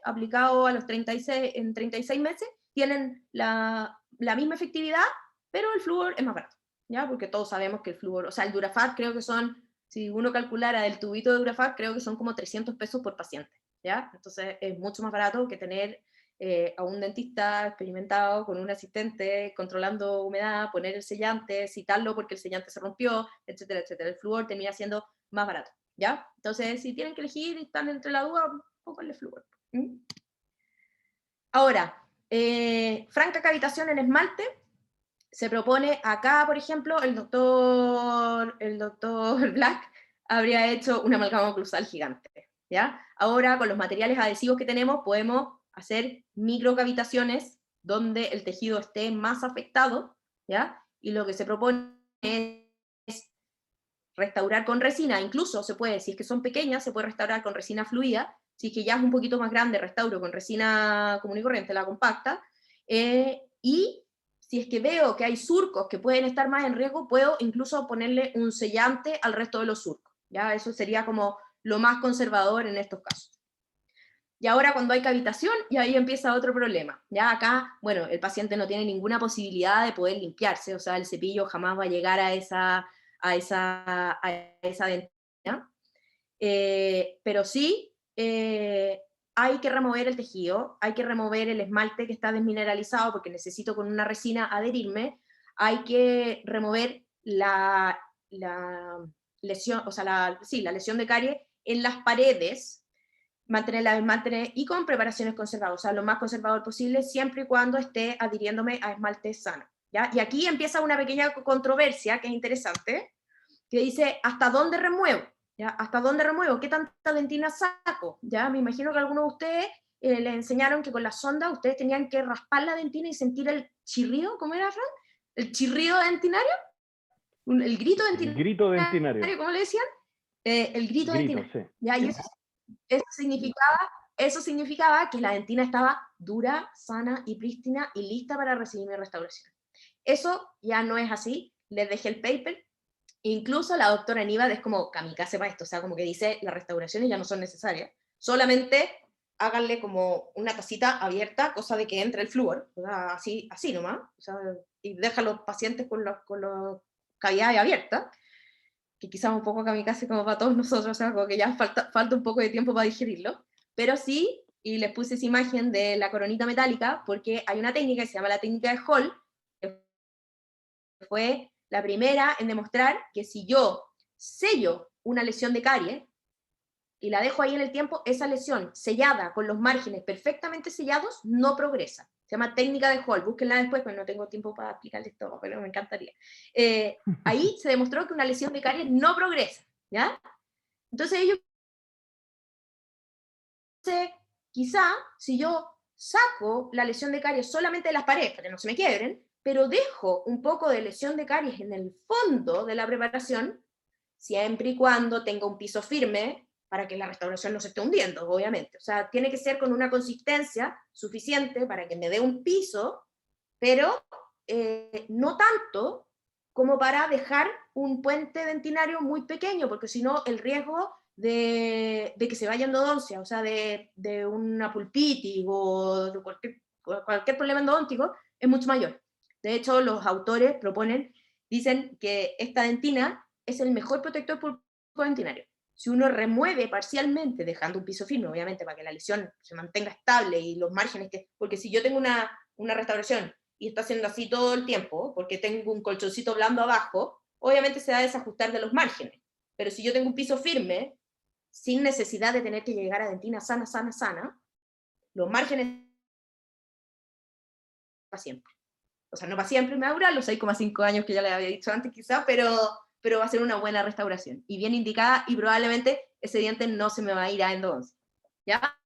Speaker 1: aplicado a los 36, en 36 meses, tienen la misma efectividad, pero el flúor es más barato, ¿ya? Porque todos sabemos que el flúor, o sea, el Durafat creo que son, si uno calculara el tubito de Durafat, creo que son como 300 pesos por paciente, ¿ya? Entonces es mucho más barato que tener a un dentista experimentado con un asistente controlando humedad, poner el sellante, citarlo porque el sellante se rompió, etcétera, etcétera. El flúor termina siendo más barato, ¿ya? Entonces, si tienen que elegir y están entre la duda, pónganle flúor. ¿Mm? Ahora, franca cavitación en esmalte, se propone acá, por ejemplo, el doctor Black habría hecho una amalgama oclusal gigante, ¿ya? Ahora, con los materiales adhesivos que tenemos, podemos hacer microcavitaciones donde el tejido esté más afectado, ¿ya? Y lo que se propone es restaurar con resina, incluso se puede, si es que son pequeñas, se puede restaurar con resina fluida, si es que ya es un poquito más grande, restauro con resina común y corriente, la compacta, y si es que veo que hay surcos que pueden estar más en riesgo, puedo incluso ponerle un sellante al resto de los surcos, ¿ya? Eso sería como lo más conservador en estos casos. Y ahora cuando hay cavitación, y ahí empieza otro problema. Ya acá, bueno, el paciente no tiene ninguna posibilidad de poder limpiarse, o sea, el cepillo jamás va a llegar a esa dentina. Pero sí, hay que remover el tejido, hay que remover el esmalte que está desmineralizado porque necesito con una resina adherirme, hay que remover la lesión, o sea, la lesión de caries en las paredes, mantener y con preparaciones conservadas, o sea, lo más conservador posible, siempre y cuando esté adhiriéndome a esmalte sano, ¿ya? Y aquí empieza una pequeña controversia que es interesante, que dice, ¿hasta dónde remuevo? ¿Ya? ¿Hasta dónde remuevo? ¿Qué tanta dentina saco? ¿Ya? Me imagino que algunos de ustedes les enseñaron que con la sonda ustedes tenían que raspar la dentina y sentir el chirrido, ¿cómo era, Fran? ¿El chirrido dentinario? ¿El grito dentinario?
Speaker 2: El grito dentinario.
Speaker 1: ¿Cómo le decían? El grito dentinario.
Speaker 2: Sí.
Speaker 1: ¿Ya? Y eso significaba que la dentina estaba dura, sana y prístina y lista para recibir mi restauración. Eso ya no es así. Les dejé el paper. Incluso la doctora Aníbal es como kamikaze para esto, o sea, como que dice, las restauraciones ya no son necesarias, solamente háganle como una tacita abierta, cosa de que entre el flúor, o sea, así nomás, o sea, y deja a los pacientes con los cavidades abiertas, que quizás un poco kamikaze como para todos nosotros, o sea, como que ya falta un poco de tiempo para digerirlo, pero sí, y les puse esa imagen de la coronita metálica, porque hay una técnica que se llama la técnica de Hall, que fue la primera en demostrar que si yo sello una lesión de caries y la dejo ahí en el tiempo, esa lesión sellada con los márgenes perfectamente sellados no progresa. Se llama técnica de Hall, búsquenla después, pero no tengo tiempo para explicarles todo, pero me encantaría. Ahí se demostró que una lesión de caries no progresa, ¿ya? Entonces ellos quizá si yo saco la lesión de caries solamente de las paredes, para que no se me quiebren, pero dejo un poco de lesión de caries en el fondo de la preparación, siempre y cuando tenga un piso firme, para que la restauración no se esté hundiendo, obviamente. O sea, tiene que ser con una consistencia suficiente para que me dé un piso, pero no tanto como para dejar un puente dentinario muy pequeño, porque si no el riesgo de que se vaya endodoncia, o sea, de una pulpitis o de cualquier problema endodóntico, es mucho mayor. De hecho, los autores dicen que esta dentina es el mejor protector pulpo-dentinario. Si uno remueve parcialmente, dejando un piso firme, obviamente, para que la lesión se mantenga estable y los márgenes porque si yo tengo una restauración y está haciendo así todo el tiempo, porque tengo un colchoncito blando abajo, obviamente se va a desajustar de los márgenes. Pero si yo tengo un piso firme, sin necesidad de tener que llegar a dentina sana, los márgenes para siempre. O sea, no para siempre me va a durar los 6,5 años que ya les había dicho antes quizá, pero va a ser una buena restauración, y bien indicada, y probablemente ese diente no se me va a ir a endodoncia. ¿Ya?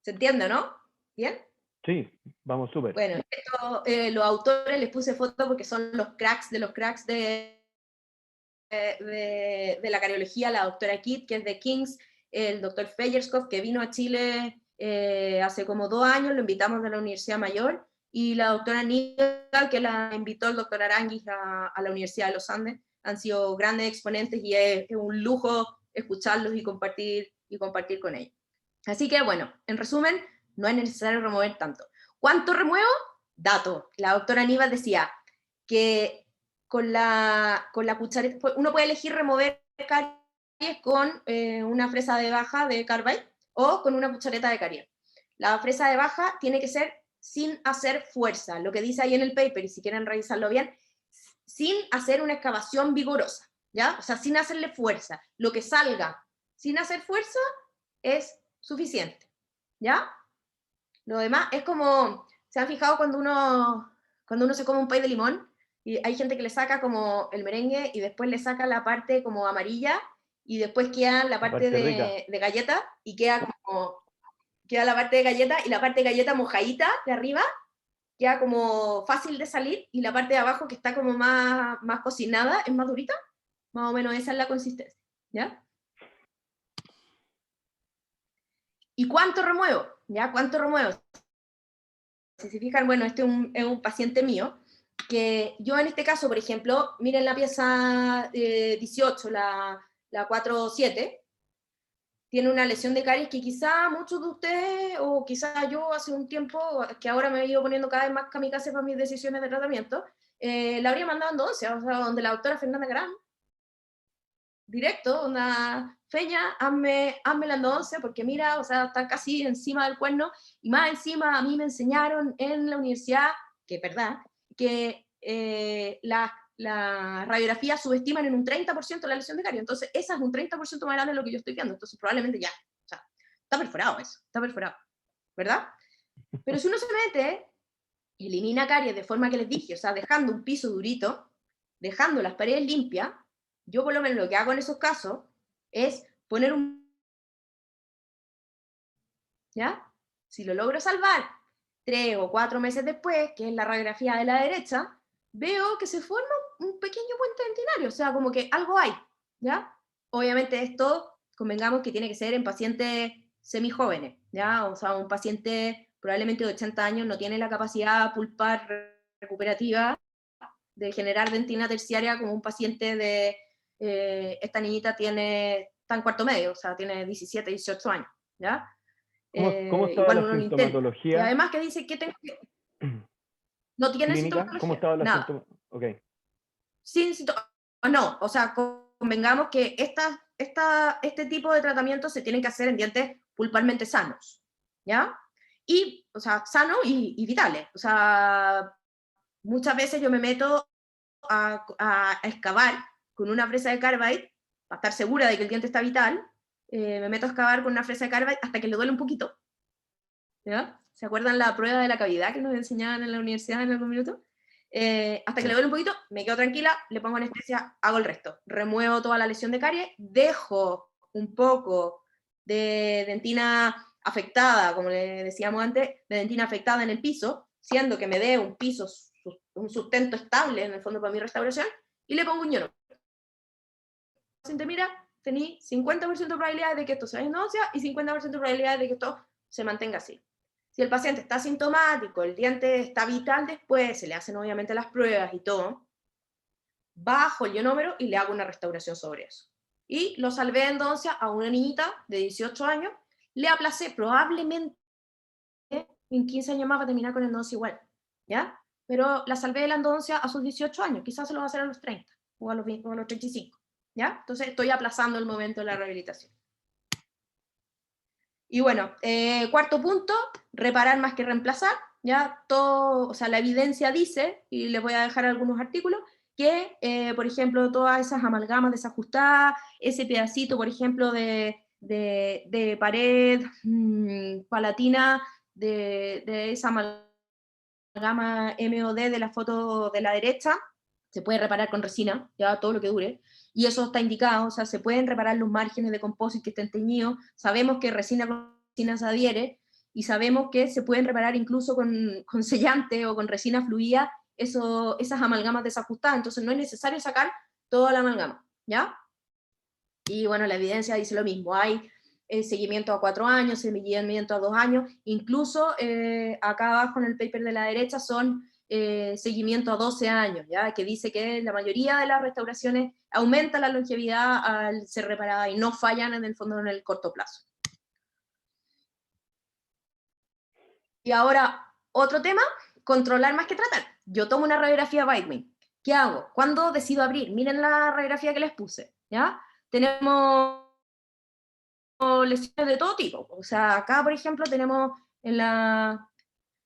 Speaker 1: ¿Se entiende, no? ¿Bien?
Speaker 2: Sí, vamos súper.
Speaker 1: Bueno, esto, los autores les puse fotos porque son los cracks de los cracks de la cariología, la doctora Kidd, que es de King's, el doctor Fejerskov, que vino a Chile hace como 2 años, lo invitamos de la Universidad Mayor, y la doctora Nigal, que la invitó el doctor Aranguis a la Universidad de los Andes. Han sido grandes exponentes y es un lujo escucharlos y compartir con ellos. Así que bueno, en resumen, no es necesario remover tanto. ¿Cuánto remuevo? Dato. La doctora Aníbal decía que con la cuchareta, uno puede elegir remover caries con una fresa de baja de Carbide o con una cuchareta de caries. La fresa de baja tiene que ser sin hacer fuerza, lo que dice ahí en el paper, y si quieren revisarlo bien, sin hacer una excavación vigorosa, ¿ya? O sea, sin hacerle fuerza. Lo que salga sin hacer fuerza es suficiente, ¿ya? Lo demás es como, ¿se han fijado cuando uno se come un pay de limón? Y hay gente que le saca como el merengue y después le saca la parte como amarilla y después queda la parte de galleta y queda la parte de galleta y la parte de galleta mojadita de arriba queda como fácil de salir y la parte de abajo que está como más cocinada es más durita. Más o menos esa es la consistencia, ¿ya? ¿Y cuánto remuevo? ¿Ya? ¿Cuánto remuevo? Si se fijan, bueno, este es un paciente mío, que yo en este caso, por ejemplo, miren la pieza 18, la 4-7, tiene una lesión de caries que quizá muchos de ustedes, o quizá yo hace un tiempo, que ahora me he ido poniendo cada vez más kamikaze para mis decisiones de tratamiento, la habría mandado en endodoncia, o sea, donde la doctora Fernanda Gran, directo, una feña, hazme la endodoncia, porque mira, o sea, está casi encima del cuerno, y más encima a mí me enseñaron en la universidad, que es verdad, que la radiografía subestiman en un 30% la lesión de caries, entonces esa es un 30% más grande de lo que yo estoy viendo, entonces probablemente ya, o sea, está perforado eso, está perforado, ¿verdad? Pero si uno se mete, elimina caries de forma que les dije, o sea, dejando un piso durito, dejando las paredes limpias, yo por lo menos lo que hago en esos casos es poner ¿ya? Si lo logro salvar 3 o 4 meses después, que es la radiografía de la derecha, veo que se forma un pequeño puente dentinario, o sea, como que algo hay, ¿ya? Obviamente esto, convengamos que tiene que ser en pacientes semijóvenes, ¿ya? O sea, un paciente probablemente de 80 años no tiene la capacidad pulpar recuperativa de generar dentina terciaria como un paciente de, esta niñita está en cuarto medio, o sea, tiene 17, 18 años, ¿ya?
Speaker 2: ¿Cómo estaba
Speaker 1: Igual
Speaker 2: la
Speaker 1: uno lo intenta. Y
Speaker 2: sintomatología
Speaker 1: además que dice que tengo que... No tiene
Speaker 2: clínica? ¿Cómo
Speaker 1: sintomatología,
Speaker 2: estaba la
Speaker 1: nada.
Speaker 2: sintomatología? Ok.
Speaker 1: Sin no, o sea, convengamos que este tipo de tratamientos se tienen que hacer en dientes pulparmente sanos, ¿ya? Y, o sea, sanos y vitales. O sea, muchas veces yo me meto a excavar con una fresa de Carbide, para estar segura de que el diente está vital, me meto a excavar con una fresa de Carbide hasta que le duele un poquito, ¿ya? ¿Se acuerdan la prueba de la cavidad que nos enseñaban en la universidad en algún minuto? Hasta que le duele un poquito, me quedo tranquila, le pongo anestesia, hago el resto. Remuevo toda la lesión de caries, dejo un poco de dentina afectada, como le decíamos antes, de dentina afectada en el piso, siendo que me dé un piso, un sustento estable en el fondo para mi restauración, y le pongo un ionómero. El paciente mira, tení 50% de probabilidades de que esto se vaya en náusea y 50% de probabilidades de que esto se mantenga así. Si el paciente está asintomático, el diente está vital después, se le hacen obviamente las pruebas y todo, bajo el ionómero y le hago una restauración sobre eso. Y lo salvé de endodoncia a una niñita de 18 años, le aplacé, probablemente en 15 años más va a terminar con endodoncia igual, ¿ya? Pero la salvé de la endodoncia a sus 18 años, quizás se lo va a hacer a los 30 o a los 20, o a los 35, ¿ya? Entonces estoy aplazando el momento de la rehabilitación. Y bueno, cuarto punto, reparar más que reemplazar, ya todo, o sea, la evidencia dice, y les voy a dejar algunos artículos, que, por ejemplo, todas esas amalgamas desajustadas, ese pedacito, por ejemplo, de pared palatina, de esa amalgama MOD de la foto de la derecha, se puede reparar con resina, ya todo lo que dure, y eso está indicado, o sea, se pueden reparar los márgenes de composite que estén teñidos, sabemos que resina con resina se adhiere, y sabemos que se pueden reparar incluso con sellante o con resina fluida esas amalgamas desajustadas, entonces no es necesario sacar toda la amalgama, ¿ya? Y bueno, la evidencia dice lo mismo, hay seguimiento a 4 años, seguimiento a 2 años, incluso acá abajo en el paper de la derecha son seguimiento a 12 años, ¿ya? Que dice que la mayoría de las restauraciones aumenta la longevidad al ser reparada y no fallan en el fondo en el corto plazo. Y ahora, otro tema, controlar más que tratar. Yo tomo una radiografía Weitman. ¿Qué hago? ¿Cuándo decido abrir? Miren la radiografía que les puse, ¿ya? Tenemos lesiones de todo tipo. O sea, acá, por ejemplo, tenemos en la...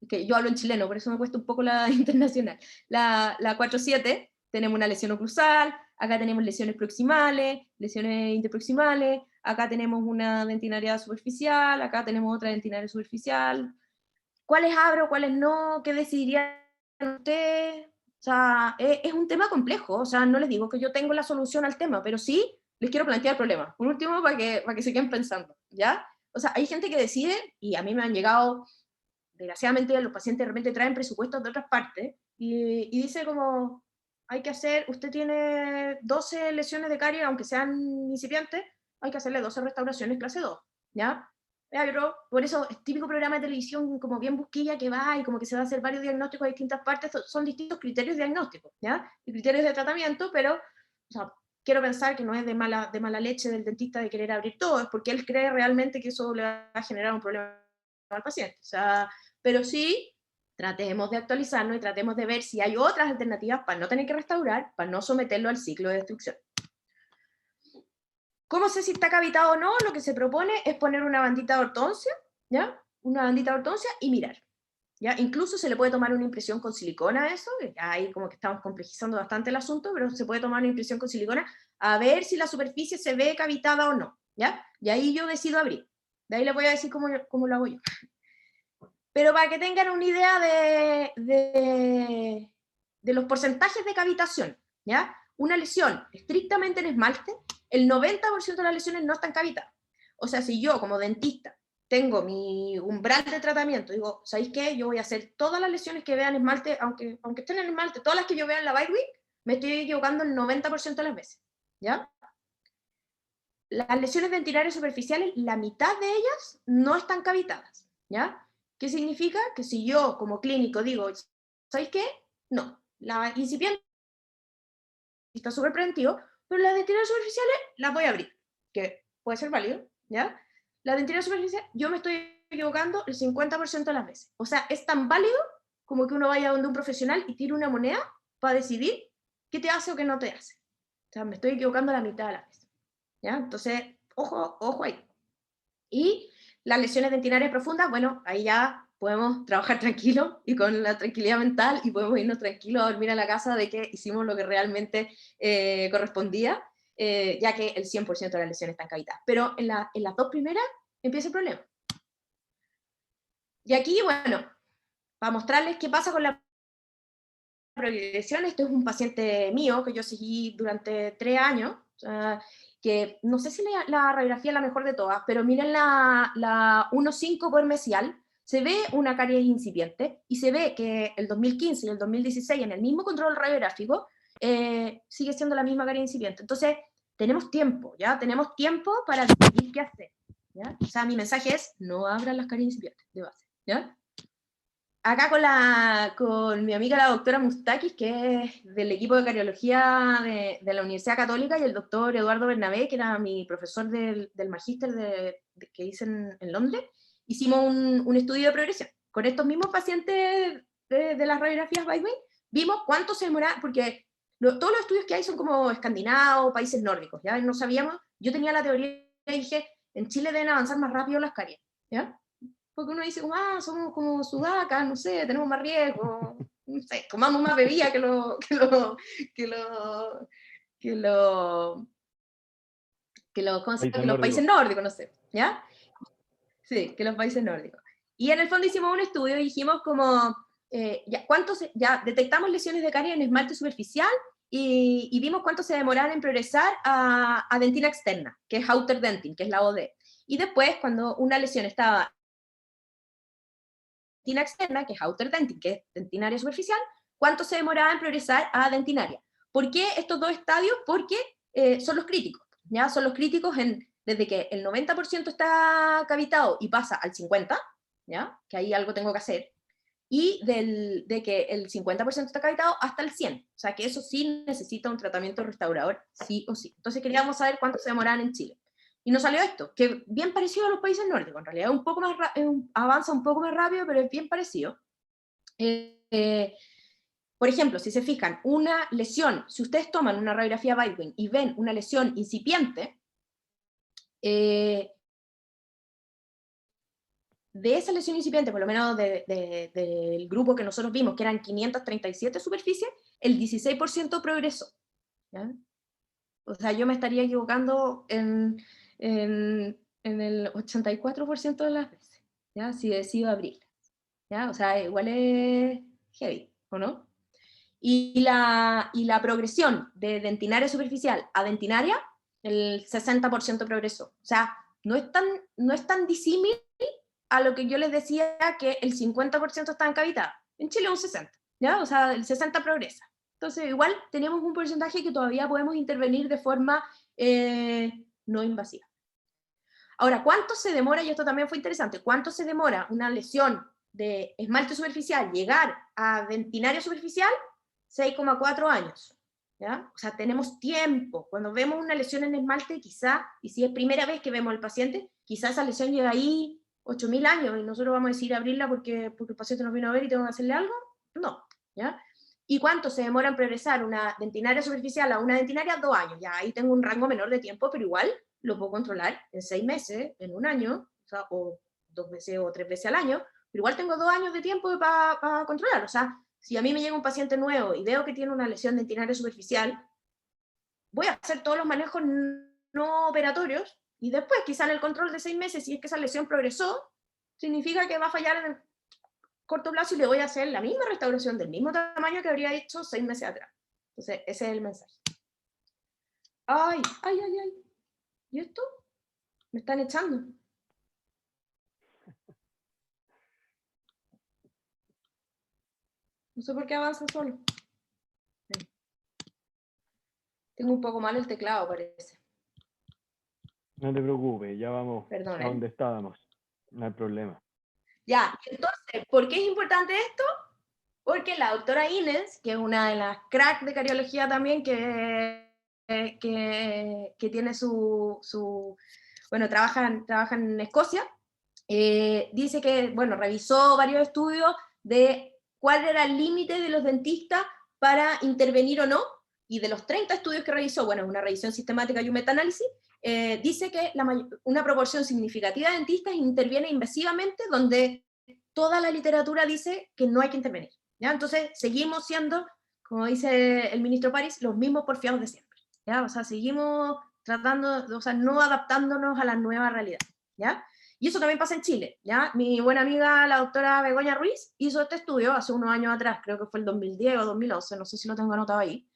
Speaker 1: que yo hablo en chileno, por eso me cuesta un poco la internacional. La 4-7, tenemos una lesión oclusal, acá tenemos lesiones proximales, lesiones interproximales, acá tenemos una dentinaria superficial, acá tenemos otra dentinaria superficial. ¿Cuáles abro, cuáles no? ¿Qué decidirían ustedes? O sea, es un tema complejo, o sea, no les digo que yo tengo la solución al tema, pero sí les quiero plantear problemas. Por último, para que se queden pensando, ¿ya? O sea, hay gente que decide, y a mí me han llegado, desgraciadamente, los pacientes de repente traen presupuestos de otras partes, y dice como, hay que hacer, usted tiene 12 lesiones de caries, aunque sean incipientes, hay que hacerle 12 restauraciones clase 2, ¿ya? Pero por eso es típico programa de televisión como bien busquilla que va y como que se va a hacer varios diagnósticos a distintas partes, son distintos criterios diagnósticos, ¿ya? Y criterios de tratamiento, pero, o sea, quiero pensar que no es de mala leche del dentista de querer abrir todo, es porque él cree realmente que eso le va a generar un problema al paciente, o sea, pero sí, tratemos de actualizarnos y tratemos de ver si hay otras alternativas para no tener que restaurar, para no someterlo al ciclo de destrucción. ¿Cómo sé si está cavitado o no? Lo que se propone es poner una bandita de ortodoncia, ¿ya? Una bandita de ortodoncia y mirar, ¿ya? Incluso se le puede tomar una impresión con silicona a eso, que ahí como que estamos complejizando bastante el asunto, pero se puede tomar una impresión con silicona a ver si la superficie se ve cavitada o no, ¿ya? Y ahí yo decido abrir. De ahí les voy a decir cómo lo hago yo. Pero para que tengan una idea de los porcentajes de cavitación, ¿ya? Una lesión estrictamente en esmalte, el 90% de las lesiones no están cavitadas. O sea, si yo como dentista tengo mi umbral de tratamiento, digo, ¿sabéis qué? Yo voy a hacer todas las lesiones que vean esmalte, aunque estén en esmalte, todas las que yo vea en la Bite Week, me estoy equivocando el 90% de las veces, ¿ya? Las lesiones dentinarias superficiales, la mitad de ellas no están cavitadas, ¿ya? ¿Qué significa? Que si yo como clínico digo, ¿sabéis qué? No, la incipiente está súper preventivo, pero las dentinarias superficiales las voy a abrir, que puede ser válido, ¿ya? La dentinaria superficial, yo me estoy equivocando el 50% de las veces. O sea, es tan válido como que uno vaya donde un profesional y tire una moneda para decidir qué te hace o qué no te hace. O sea, me estoy equivocando la mitad de las veces, ¿ya? Entonces, ojo ahí. Y las lesiones dentinarias profundas, bueno, ahí ya podemos trabajar tranquilo y con la tranquilidad mental y podemos irnos tranquilos a dormir a la casa de que hicimos lo que realmente correspondía, ya que el 100% de las lesiones están cavitadas. Pero en las dos primeras empieza el problema. Y aquí, bueno, para mostrarles qué pasa con la progresión, este es un paciente mío que yo seguí durante 3 años, que no sé si la radiografía es la mejor de todas, pero miren la 1.5 por mesial, se ve una caries incipiente, y se ve que el 2015 y el 2016, en el mismo control radiográfico, sigue siendo la misma caries incipiente. Entonces, tenemos tiempo, ¿ya? Tenemos tiempo para decidir qué hacer, ¿ya? O sea, mi mensaje es, no abran las caries incipientes, de base, ¿ya? Acá con mi amiga la doctora Mustakis, que es del equipo de cariología de la Universidad Católica, y el doctor Eduardo Bernabé, que era mi profesor del magíster que hice en Londres, hicimos un estudio de progresión. Con estos mismos pacientes de las radiografías Byway, vimos cuánto se demora, porque todos los estudios que hay son como escandinavos, países nórdicos, ¿ya? No sabíamos, yo tenía la teoría y dije, en Chile deben avanzar más rápido las caries, ¿ya? Porque uno dice, somos como sudacas, no sé, tenemos más riesgo, no sé, tomamos más bebida que los países nórdicos, no sé, ¿ya? Sí, que los países nórdicos. Y en el fondo hicimos un estudio y dijimos como, ya detectamos lesiones de caries en esmalte superficial y vimos cuánto se demoraban en progresar a dentina externa, que es outer dentin, que es la OD. Y después, cuando una lesión estaba dentina externa, que es outer dentin, que es dentinaria superficial, cuánto se demoraba en progresar a dentinaria. ¿Por qué estos dos estadios? Porque son los críticos, ¿ya? Son los críticos desde que el 90% está cavitado y pasa al 50%, ¿ya? Que ahí algo tengo que hacer, y de que el 50% está cavitado hasta el 100%, o sea que eso sí necesita un tratamiento restaurador, sí o sí. Entonces queríamos saber cuánto se demoraban en Chile. Y nos salió esto, que bien parecido a los países nórdicos, en realidad un poco más avanza un poco más rápido, pero es bien parecido. Por ejemplo, si se fijan, una lesión, si ustedes toman una radiografía Baldwin y ven una lesión incipiente, de esa lesión incipiente, por lo menos del grupo que nosotros vimos, que eran 537 superficies, el 16% progresó, ¿ya? O sea, yo me estaría equivocando en el 84% de las veces, ¿ya? Si decido abrirla, ¿ya? O sea, igual es heavy, ¿o no? Y la progresión de dentinaria superficial a dentinaria, el 60% progresó. O sea, no es tan disímil a lo que yo les decía, que el 50% está encavitado. En Chile un 60%, ¿ya? O sea, el 60% progresa. Entonces, igual tenemos un porcentaje que todavía podemos intervenir de forma no invasiva. Ahora, ¿cuánto se demora? Y esto también fue interesante. ¿Cuánto se demora una lesión de esmalte superficial llegar a dentinaria superficial? 6,4 años, ¿ya? O sea, tenemos tiempo. Cuando vemos una lesión en esmalte, quizá, y si es primera vez que vemos al paciente, quizá esa lesión llega ahí 8.000 años y nosotros vamos a decidir abrirla porque el paciente nos vino a ver y tengo que hacerle algo. No, ¿ya? ¿Y cuánto se demora en progresar una dentinaria superficial a una dentinaria? 2 años. Ya ahí tengo un rango menor de tiempo, pero igual lo puedo controlar en 6 meses, en un año, o 2 veces o 3 veces al año, pero igual tengo 2 años de tiempo para controlar. O sea, si a mí me llega un paciente nuevo y veo que tiene una lesión dentinaria superficial, voy a hacer todos los manejos no operatorios, y después, quizá en el control de 6 meses, si es que esa lesión progresó, significa que va a fallar en el corto plazo y le voy a hacer la misma restauración del mismo tamaño que habría hecho 6 meses atrás. Entonces, ese es el mensaje. Ay. ¿Y esto? Me están echando. No sé por qué avanza solo. Tengo un poco mal el teclado, parece.
Speaker 2: No te preocupes, ya vamos.
Speaker 1: Perdón,
Speaker 2: a donde estábamos. No hay problema.
Speaker 1: Ya, entonces, ¿por qué es importante esto? Porque la doctora Inés, que es una de las cracks de cariología también, que tiene bueno, trabaja en Escocia, dice que, bueno, revisó varios estudios de cuál era el límite de los dentistas para intervenir o no, y de los 30 estudios que revisó, bueno, una revisión sistemática y un metaanálisis, dice que una proporción significativa de dentistas interviene invasivamente donde toda la literatura dice que no hay que intervenir, ¿ya? Entonces seguimos siendo, como dice el ministro París, los mismos porfiados de siempre, ¿ya? O sea, seguimos tratando, o sea, no adaptándonos a la nueva realidad, ¿ya? Y eso también pasa en Chile, ¿ya? Mi buena amiga, la doctora Begoña Ruiz, hizo este estudio hace unos años atrás, creo que fue el 2010 o 2011, no sé si lo tengo anotado ahí,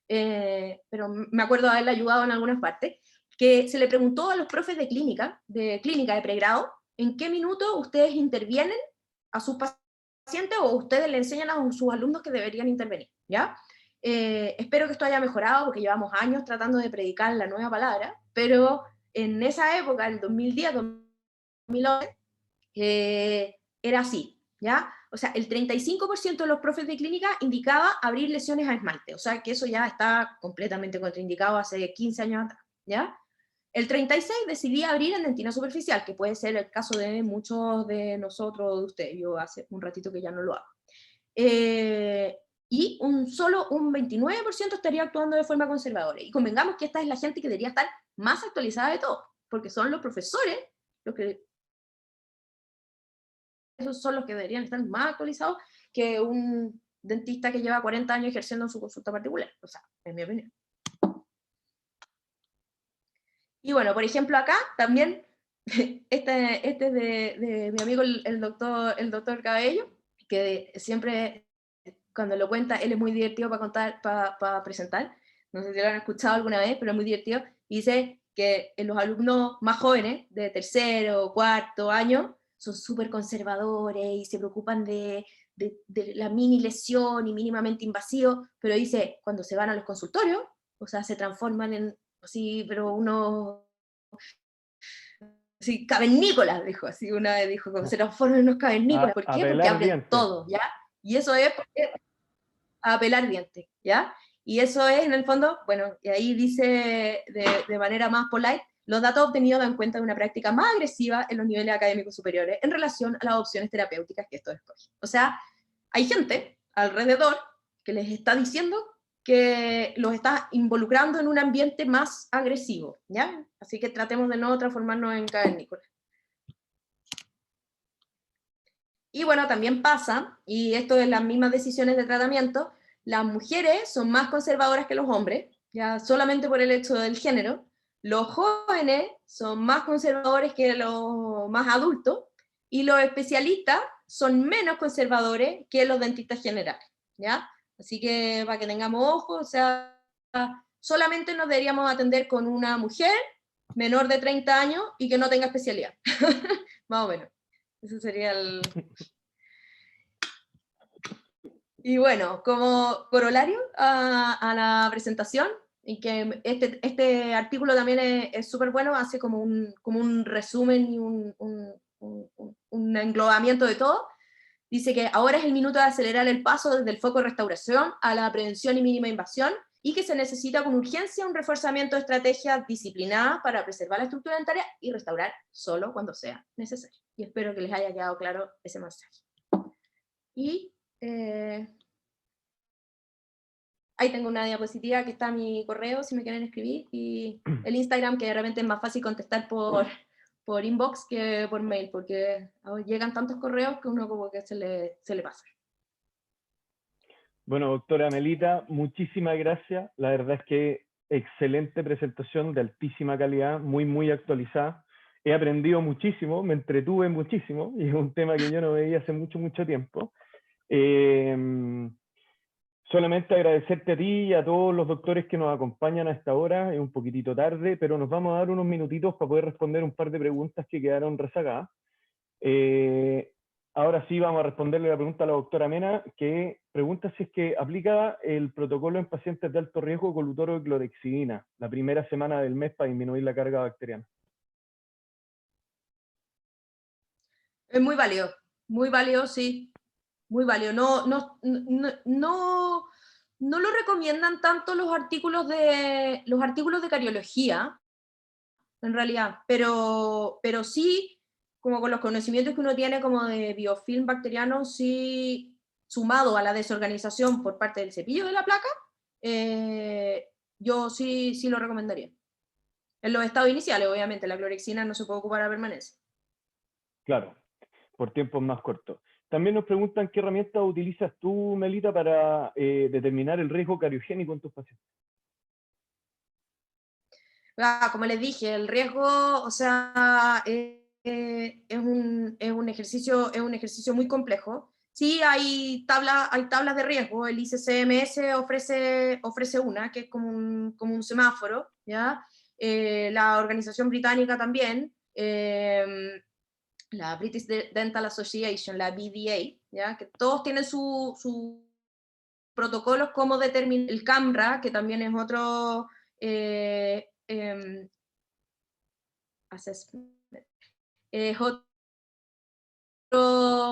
Speaker 1: pero me acuerdo de haberla ayudado en algunas partes, que se le preguntó a los profes de clínica de pregrado, en qué minuto ustedes intervienen a sus pacientes o ustedes le enseñan a sus alumnos que deberían intervenir, ¿ya? Espero que esto haya mejorado porque llevamos años tratando de predicar la nueva palabra, pero en esa época, el 2010, 2011, era así, ¿ya? O sea, el 35% de los profes de clínica indicaba abrir lesiones a esmalte, o sea que eso ya está completamente contraindicado hace 15 años atrás, ¿ya? El 36% decidía abrir en dentina superficial, que puede ser el caso de muchos de nosotros, de ustedes, yo hace un ratito que ya no lo hago. Y solo un 29% estaría actuando de forma conservadora. Y convengamos que esta es la gente que debería estar más actualizada de todo, porque son los profesores los que esos son los que deberían estar más actualizados que un dentista que lleva 40 años ejerciendo en su consulta particular, o sea, en mi opinión. Y bueno, por ejemplo acá también, este es de mi amigo el doctor Cabello, que siempre cuando lo cuenta, él es muy divertido para contar, para presentar, no sé si lo han escuchado alguna vez, pero es muy divertido, y dice que los alumnos más jóvenes, de tercero o cuarto año, son súper conservadores y se preocupan de la mini lesión y mínimamente invasivo, pero dice, cuando se van a los consultorios, o sea, se transforman en, así, pero unos, así, cavernícolas, dijo, así una vez dijo, como se transforman en unos cavernícolas, ¿por qué? Porque abren
Speaker 2: dientes.
Speaker 1: todo, ¿ya? Y eso es a pelar dientes, ¿ya? Y eso es, en el fondo, bueno, y ahí dice de manera más polite, los datos obtenidos dan cuenta de una práctica más agresiva en los niveles académicos superiores en relación a las opciones terapéuticas que estos escogen. O sea, hay gente alrededor que les está diciendo que los está involucrando en un ambiente más agresivo, ¿ya? Así que tratemos de no transformarnos en cavernícolas. Y bueno, también pasa, y esto es las mismas decisiones de tratamiento, las mujeres son más conservadoras que los hombres, ya solamente por el hecho del género, los jóvenes son más conservadores que los más adultos, y los especialistas son menos conservadores que los dentistas generales, ¿ya? Así que para que tengamos ojo, o sea, solamente nos deberíamos atender con una mujer menor de 30 años y que no tenga especialidad, más o menos. Eso sería el... Y bueno, como corolario a la presentación, y que este artículo también es súper bueno, hace como un resumen y un englobamiento de todo, dice que ahora es el minuto de acelerar el paso desde el foco de restauración a la prevención y mínima invasión, y que se necesita con urgencia un reforzamiento de estrategias disciplinadas para preservar la estructura dentaria y restaurar solo cuando sea necesario. Y espero que les haya quedado claro ese mensaje. Y ahí tengo una diapositiva que está mi correo si me quieren escribir, y el Instagram, que de repente es más fácil contestar por inbox que por mail, porque llegan tantos correos que uno como que se le pasa.
Speaker 2: Bueno, doctora Melita, muchísimas gracias. La verdad es que excelente presentación de altísima calidad, muy actualizada. He aprendido muchísimo, me entretuve muchísimo, y es un tema que yo no veía hace mucho tiempo. Solamente agradecerte a ti y a todos los doctores que nos acompañan a esta hora. Es un poquitito tarde, pero nos vamos a dar unos minutitos para poder responder un par de preguntas que quedaron rezagadas. Ahora sí vamos a responderle la pregunta a la doctora Mena, que pregunta si es que aplica el protocolo en pacientes de alto riesgo con cloruro de clorhexidina la primera semana del mes para disminuir la carga bacteriana.
Speaker 1: Es muy válido, sí, muy válido. No lo recomiendan tanto los artículos de cariología, en realidad, pero sí, como con los conocimientos que uno tiene como de biofilm bacteriano, sí, sumado a la desorganización por parte del cepillo de la placa, yo sí lo recomendaría. En los estados iniciales, obviamente, la clorhexidina no se puede ocupar a permanencia.
Speaker 2: Claro, por tiempos más cortos. También nos preguntan qué herramientas utilizas tú, Melita, para determinar el riesgo cariogénico en tus pacientes.
Speaker 1: Como les dije, el riesgo, o sea, es un ejercicio muy complejo. Sí, hay tablas de riesgo. El ICCMS ofrece una, que es como un semáforo, ¿ya? la organización británica también, la British Dental Association, la BDA, ¿ya? Que todos tienen sus protocolos como determinar el CAMRA, que también es otro es otro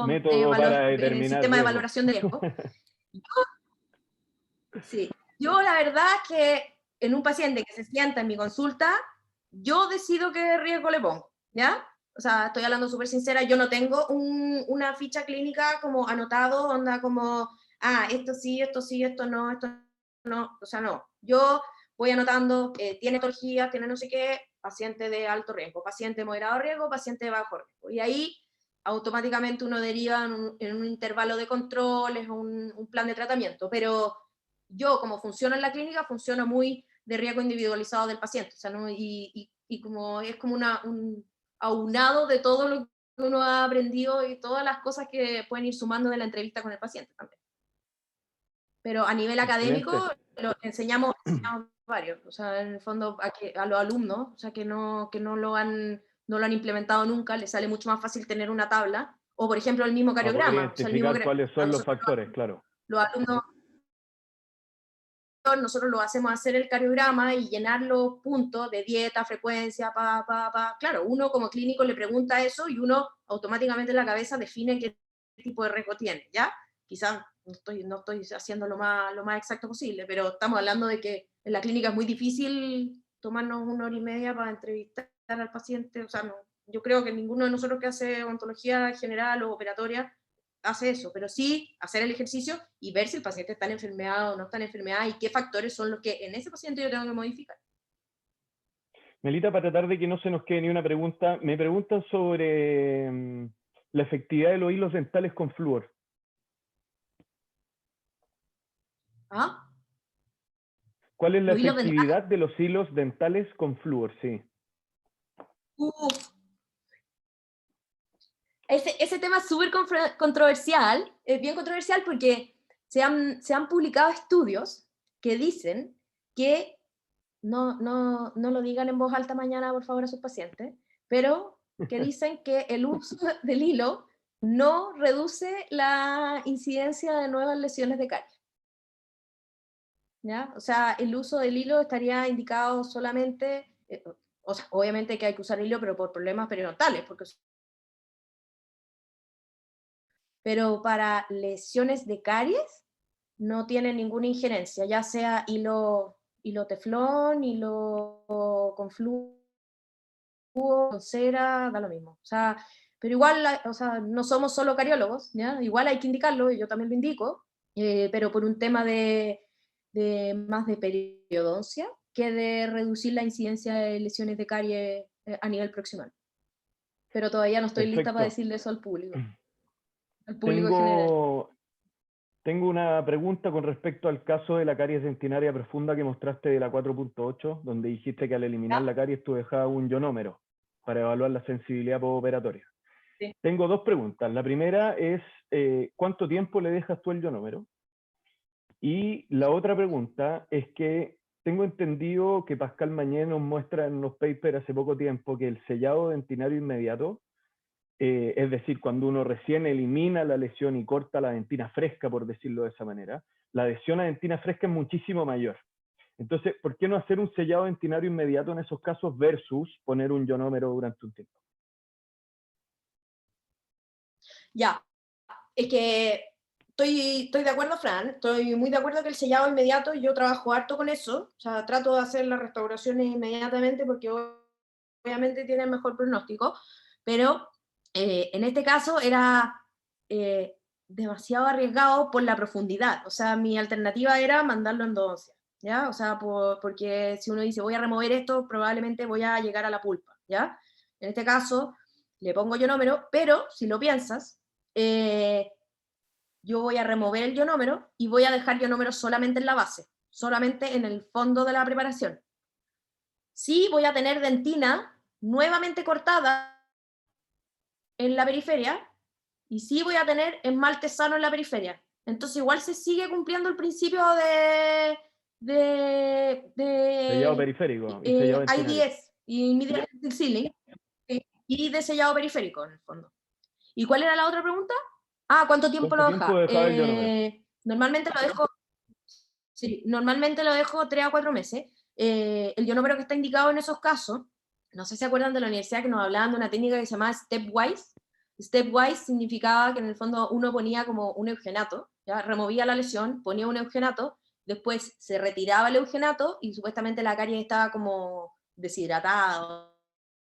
Speaker 2: método para determinar
Speaker 1: sistema de
Speaker 2: riesgo.
Speaker 1: valoración de riesgo. Sí, yo la verdad es que en un paciente que se sienta en mi consulta, yo decido qué riesgo le pongo, ¿ya? O sea, estoy hablando súper sincera, yo no tengo una ficha clínica como anotado, onda como, esto sí, esto no, o sea, no. Yo voy anotando, tiene patología, tiene no sé qué, paciente de alto riesgo, paciente de moderado riesgo, paciente de bajo riesgo. Y ahí automáticamente uno deriva en un intervalo de controles, un plan de tratamiento, pero yo, como funciona en la clínica, funciona muy de riesgo individualizado del paciente, o sea, ¿no? Y como es como un aunado de todo lo que uno ha aprendido y todas las cosas que pueden ir sumando de la entrevista con el paciente también. Pero a nivel académico,
Speaker 2: Excelente.
Speaker 1: lo enseñamos varios, o sea, en el fondo a los alumnos, o sea, que no lo han implementado nunca, les sale mucho más fácil tener una tabla, o por ejemplo el mismo
Speaker 2: Para poder
Speaker 1: cariograma, o sea, el mismo
Speaker 2: identificar cuáles son los factores, claro.
Speaker 1: los alumnos nosotros lo hacemos hacer el cariograma y llenar los puntos de dieta, frecuencia, Claro, uno como clínico le pregunta eso y uno automáticamente en la cabeza define qué tipo de riesgo tiene, ¿ya? Quizás no estoy haciendo lo más exacto posible, pero estamos hablando de que en la clínica es muy difícil tomarnos 1 hora y media para entrevistar al paciente, o sea, no, yo creo que ninguno de nosotros que hace odontología general o operatoria hace eso, pero sí hacer el ejercicio y ver si el paciente está en enfermedad o no está en enfermedad y qué factores son los que en ese paciente yo tengo que modificar.
Speaker 2: Melita, para tratar de que no se nos quede ni una pregunta, me preguntan sobre la efectividad de los hilos dentales con flúor.
Speaker 1: ¿Ah?
Speaker 2: ¿Cuál es la
Speaker 1: Los hilos dentales.
Speaker 2: efectividad de los hilos dentales con flúor? Sí.
Speaker 1: Ese tema es súper controversial, es bien controversial porque se han publicado estudios que dicen que, no lo digan en voz alta mañana, por favor, a sus pacientes, pero que dicen que el uso del hilo no reduce la incidencia de nuevas lesiones de caries. ¿Ya? O sea, el uso del hilo estaría indicado solamente, o sea, obviamente que hay que usar hilo, pero por problemas periodontales, pero para lesiones de caries no tiene ninguna injerencia, ya sea hilo teflón, hilo con flúor, con cera, da lo mismo. O sea, pero igual, o sea, no somos solo cariólogos, ¿ya? Igual hay que indicarlo, y yo también lo indico, pero por un tema más de periodoncia que de reducir la incidencia de lesiones de caries a nivel proximal. Pero todavía no estoy lista para
Speaker 2: Perfecto.
Speaker 1: decirle eso al público en general.
Speaker 2: Tengo una pregunta con respecto al caso de la caries dentinaria profunda que mostraste de la 4.8, donde dijiste que al eliminar
Speaker 1: ¿Ya?
Speaker 2: la caries tú dejabas un ionómero para evaluar la sensibilidad postoperatoria.
Speaker 1: Sí.
Speaker 2: Tengo dos preguntas. La primera es, ¿cuánto tiempo le dejas tú el ionómero? Y la otra pregunta es que tengo entendido que Pascal Mañé nos muestra en unos papers hace poco tiempo que el sellado dentinario inmediato, es decir, cuando uno recién elimina la lesión y corta la dentina fresca, por decirlo de esa manera, la adhesión a dentina fresca es muchísimo mayor. Entonces, ¿por qué no hacer un sellado dentinario inmediato en esos casos versus poner un ionómero durante un tiempo?
Speaker 1: Ya, es que estoy de acuerdo, Fran, estoy muy de acuerdo que el sellado inmediato, yo trabajo harto con eso, o sea, trato de hacer las restauraciones inmediatamente porque obviamente tienen mejor pronóstico, pero en este caso era demasiado arriesgado por la profundidad, o sea, mi alternativa era mandarlo en endodoncia, ¿ya? O sea, porque si uno dice voy a remover esto, probablemente voy a llegar a la pulpa, ¿ya? En este caso, le pongo ionómero, pero si lo piensas, yo voy a remover el ionómero y voy a dejar ionómero solamente en la base, solamente en el fondo de la preparación. Sí voy a tener dentina nuevamente cortada en la periferia y sí voy a tener esmalte sano en la periferia. Entonces igual se sigue cumpliendo el principio
Speaker 2: Sellado periférico y sellado
Speaker 1: IDS, Immediate Sealing, y de sellado periférico, en el fondo. ¿Y cuál era la otra pregunta? Ah, ¿cuánto tiempo lo deja? Normalmente lo dejo... Sí, normalmente lo dejo 3 a 4 meses. El ionómero que está indicado en esos casos, no sé si se acuerdan de la universidad que nos hablaban de una técnica que se llamaba stepwise. Stepwise significaba que en el fondo uno ponía como un eugenato, ¿ya? Removía la lesión, ponía un eugenato, después se retiraba el eugenato y supuestamente la caries estaba como deshidratada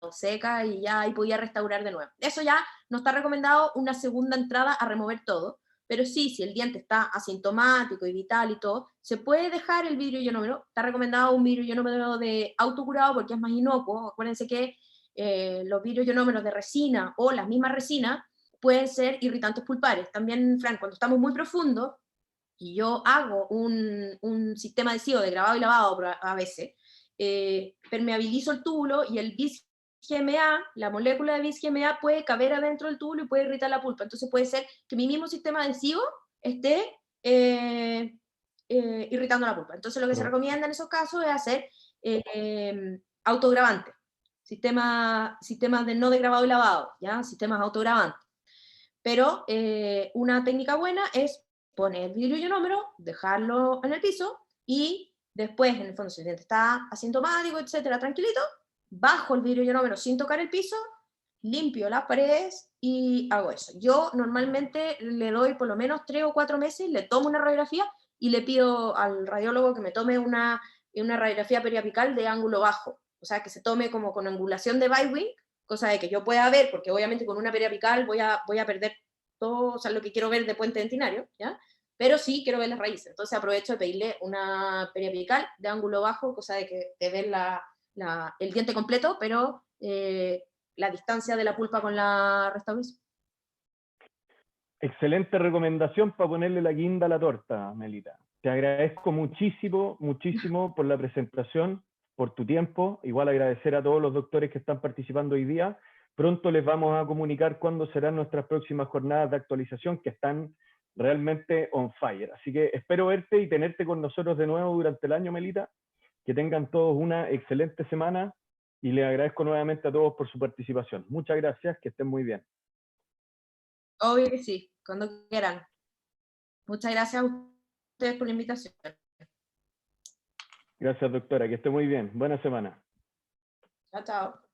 Speaker 1: o seca y ya ahí podía restaurar de nuevo. Eso ya no está recomendado una segunda entrada a remover todo, pero sí, si el diente está asintomático y vital y todo, se puede dejar el vidrio ionómero. Está recomendado un vidrio ionómero de autocurado porque es más inocuo. Acuérdense que los vidrios ionómeros de resina o las mismas resinas pueden ser irritantes pulpares. También, Fran, cuando estamos muy profundos y yo hago un sistema adhesivo de grabado y lavado a veces, permeabilizo el túbulo y el bis-GMA, la molécula de bis-GMA puede caber adentro del túbulo y puede irritar la pulpa. Entonces puede ser que mi mismo sistema adhesivo esté irritando la pulpa. Entonces lo que se recomienda en esos casos es hacer autogravante, sistemas de no de grabado y lavado, ¿ya? Sistemas autogravantes. Pero una técnica buena es poner el vidrio ionómero, dejarlo en el piso y después, en el fondo, si el diente está asintomático, etcétera, tranquilito, bajo el vidrio ionómero sin tocar el piso, limpio las paredes y hago eso. Yo normalmente le doy por lo menos 3 o 4 meses, le tomo una radiografía y le pido al radiólogo que me tome una radiografía periapical de ángulo bajo, o sea, que se tome como con angulación de Bywing, cosa de que yo pueda ver, porque obviamente con una periapical voy a perder todo, o sea, lo que quiero ver de puente dentinario, ¿ya? Pero sí quiero ver las raíces, entonces aprovecho de pedirle una periapical de ángulo bajo, cosa de ver el diente completo, pero la distancia de la pulpa con la restauración.
Speaker 2: Excelente recomendación para ponerle la guinda a la torta, Melita. Te agradezco muchísimo, muchísimo por la presentación, por tu tiempo. Igual agradecer a todos los doctores que están participando hoy día. Pronto les vamos a comunicar cuándo serán nuestras próximas jornadas de actualización, que están realmente on fire. Así que espero verte y tenerte con nosotros de nuevo durante el año, Melita. Que tengan todos una excelente semana y les agradezco nuevamente a todos por su participación. Muchas gracias, que estén muy bien.
Speaker 1: Obvio que sí, cuando quieran. Muchas gracias a ustedes por la invitación.
Speaker 2: Gracias, doctora, que esté muy bien. Buena semana.
Speaker 1: Chao, chao.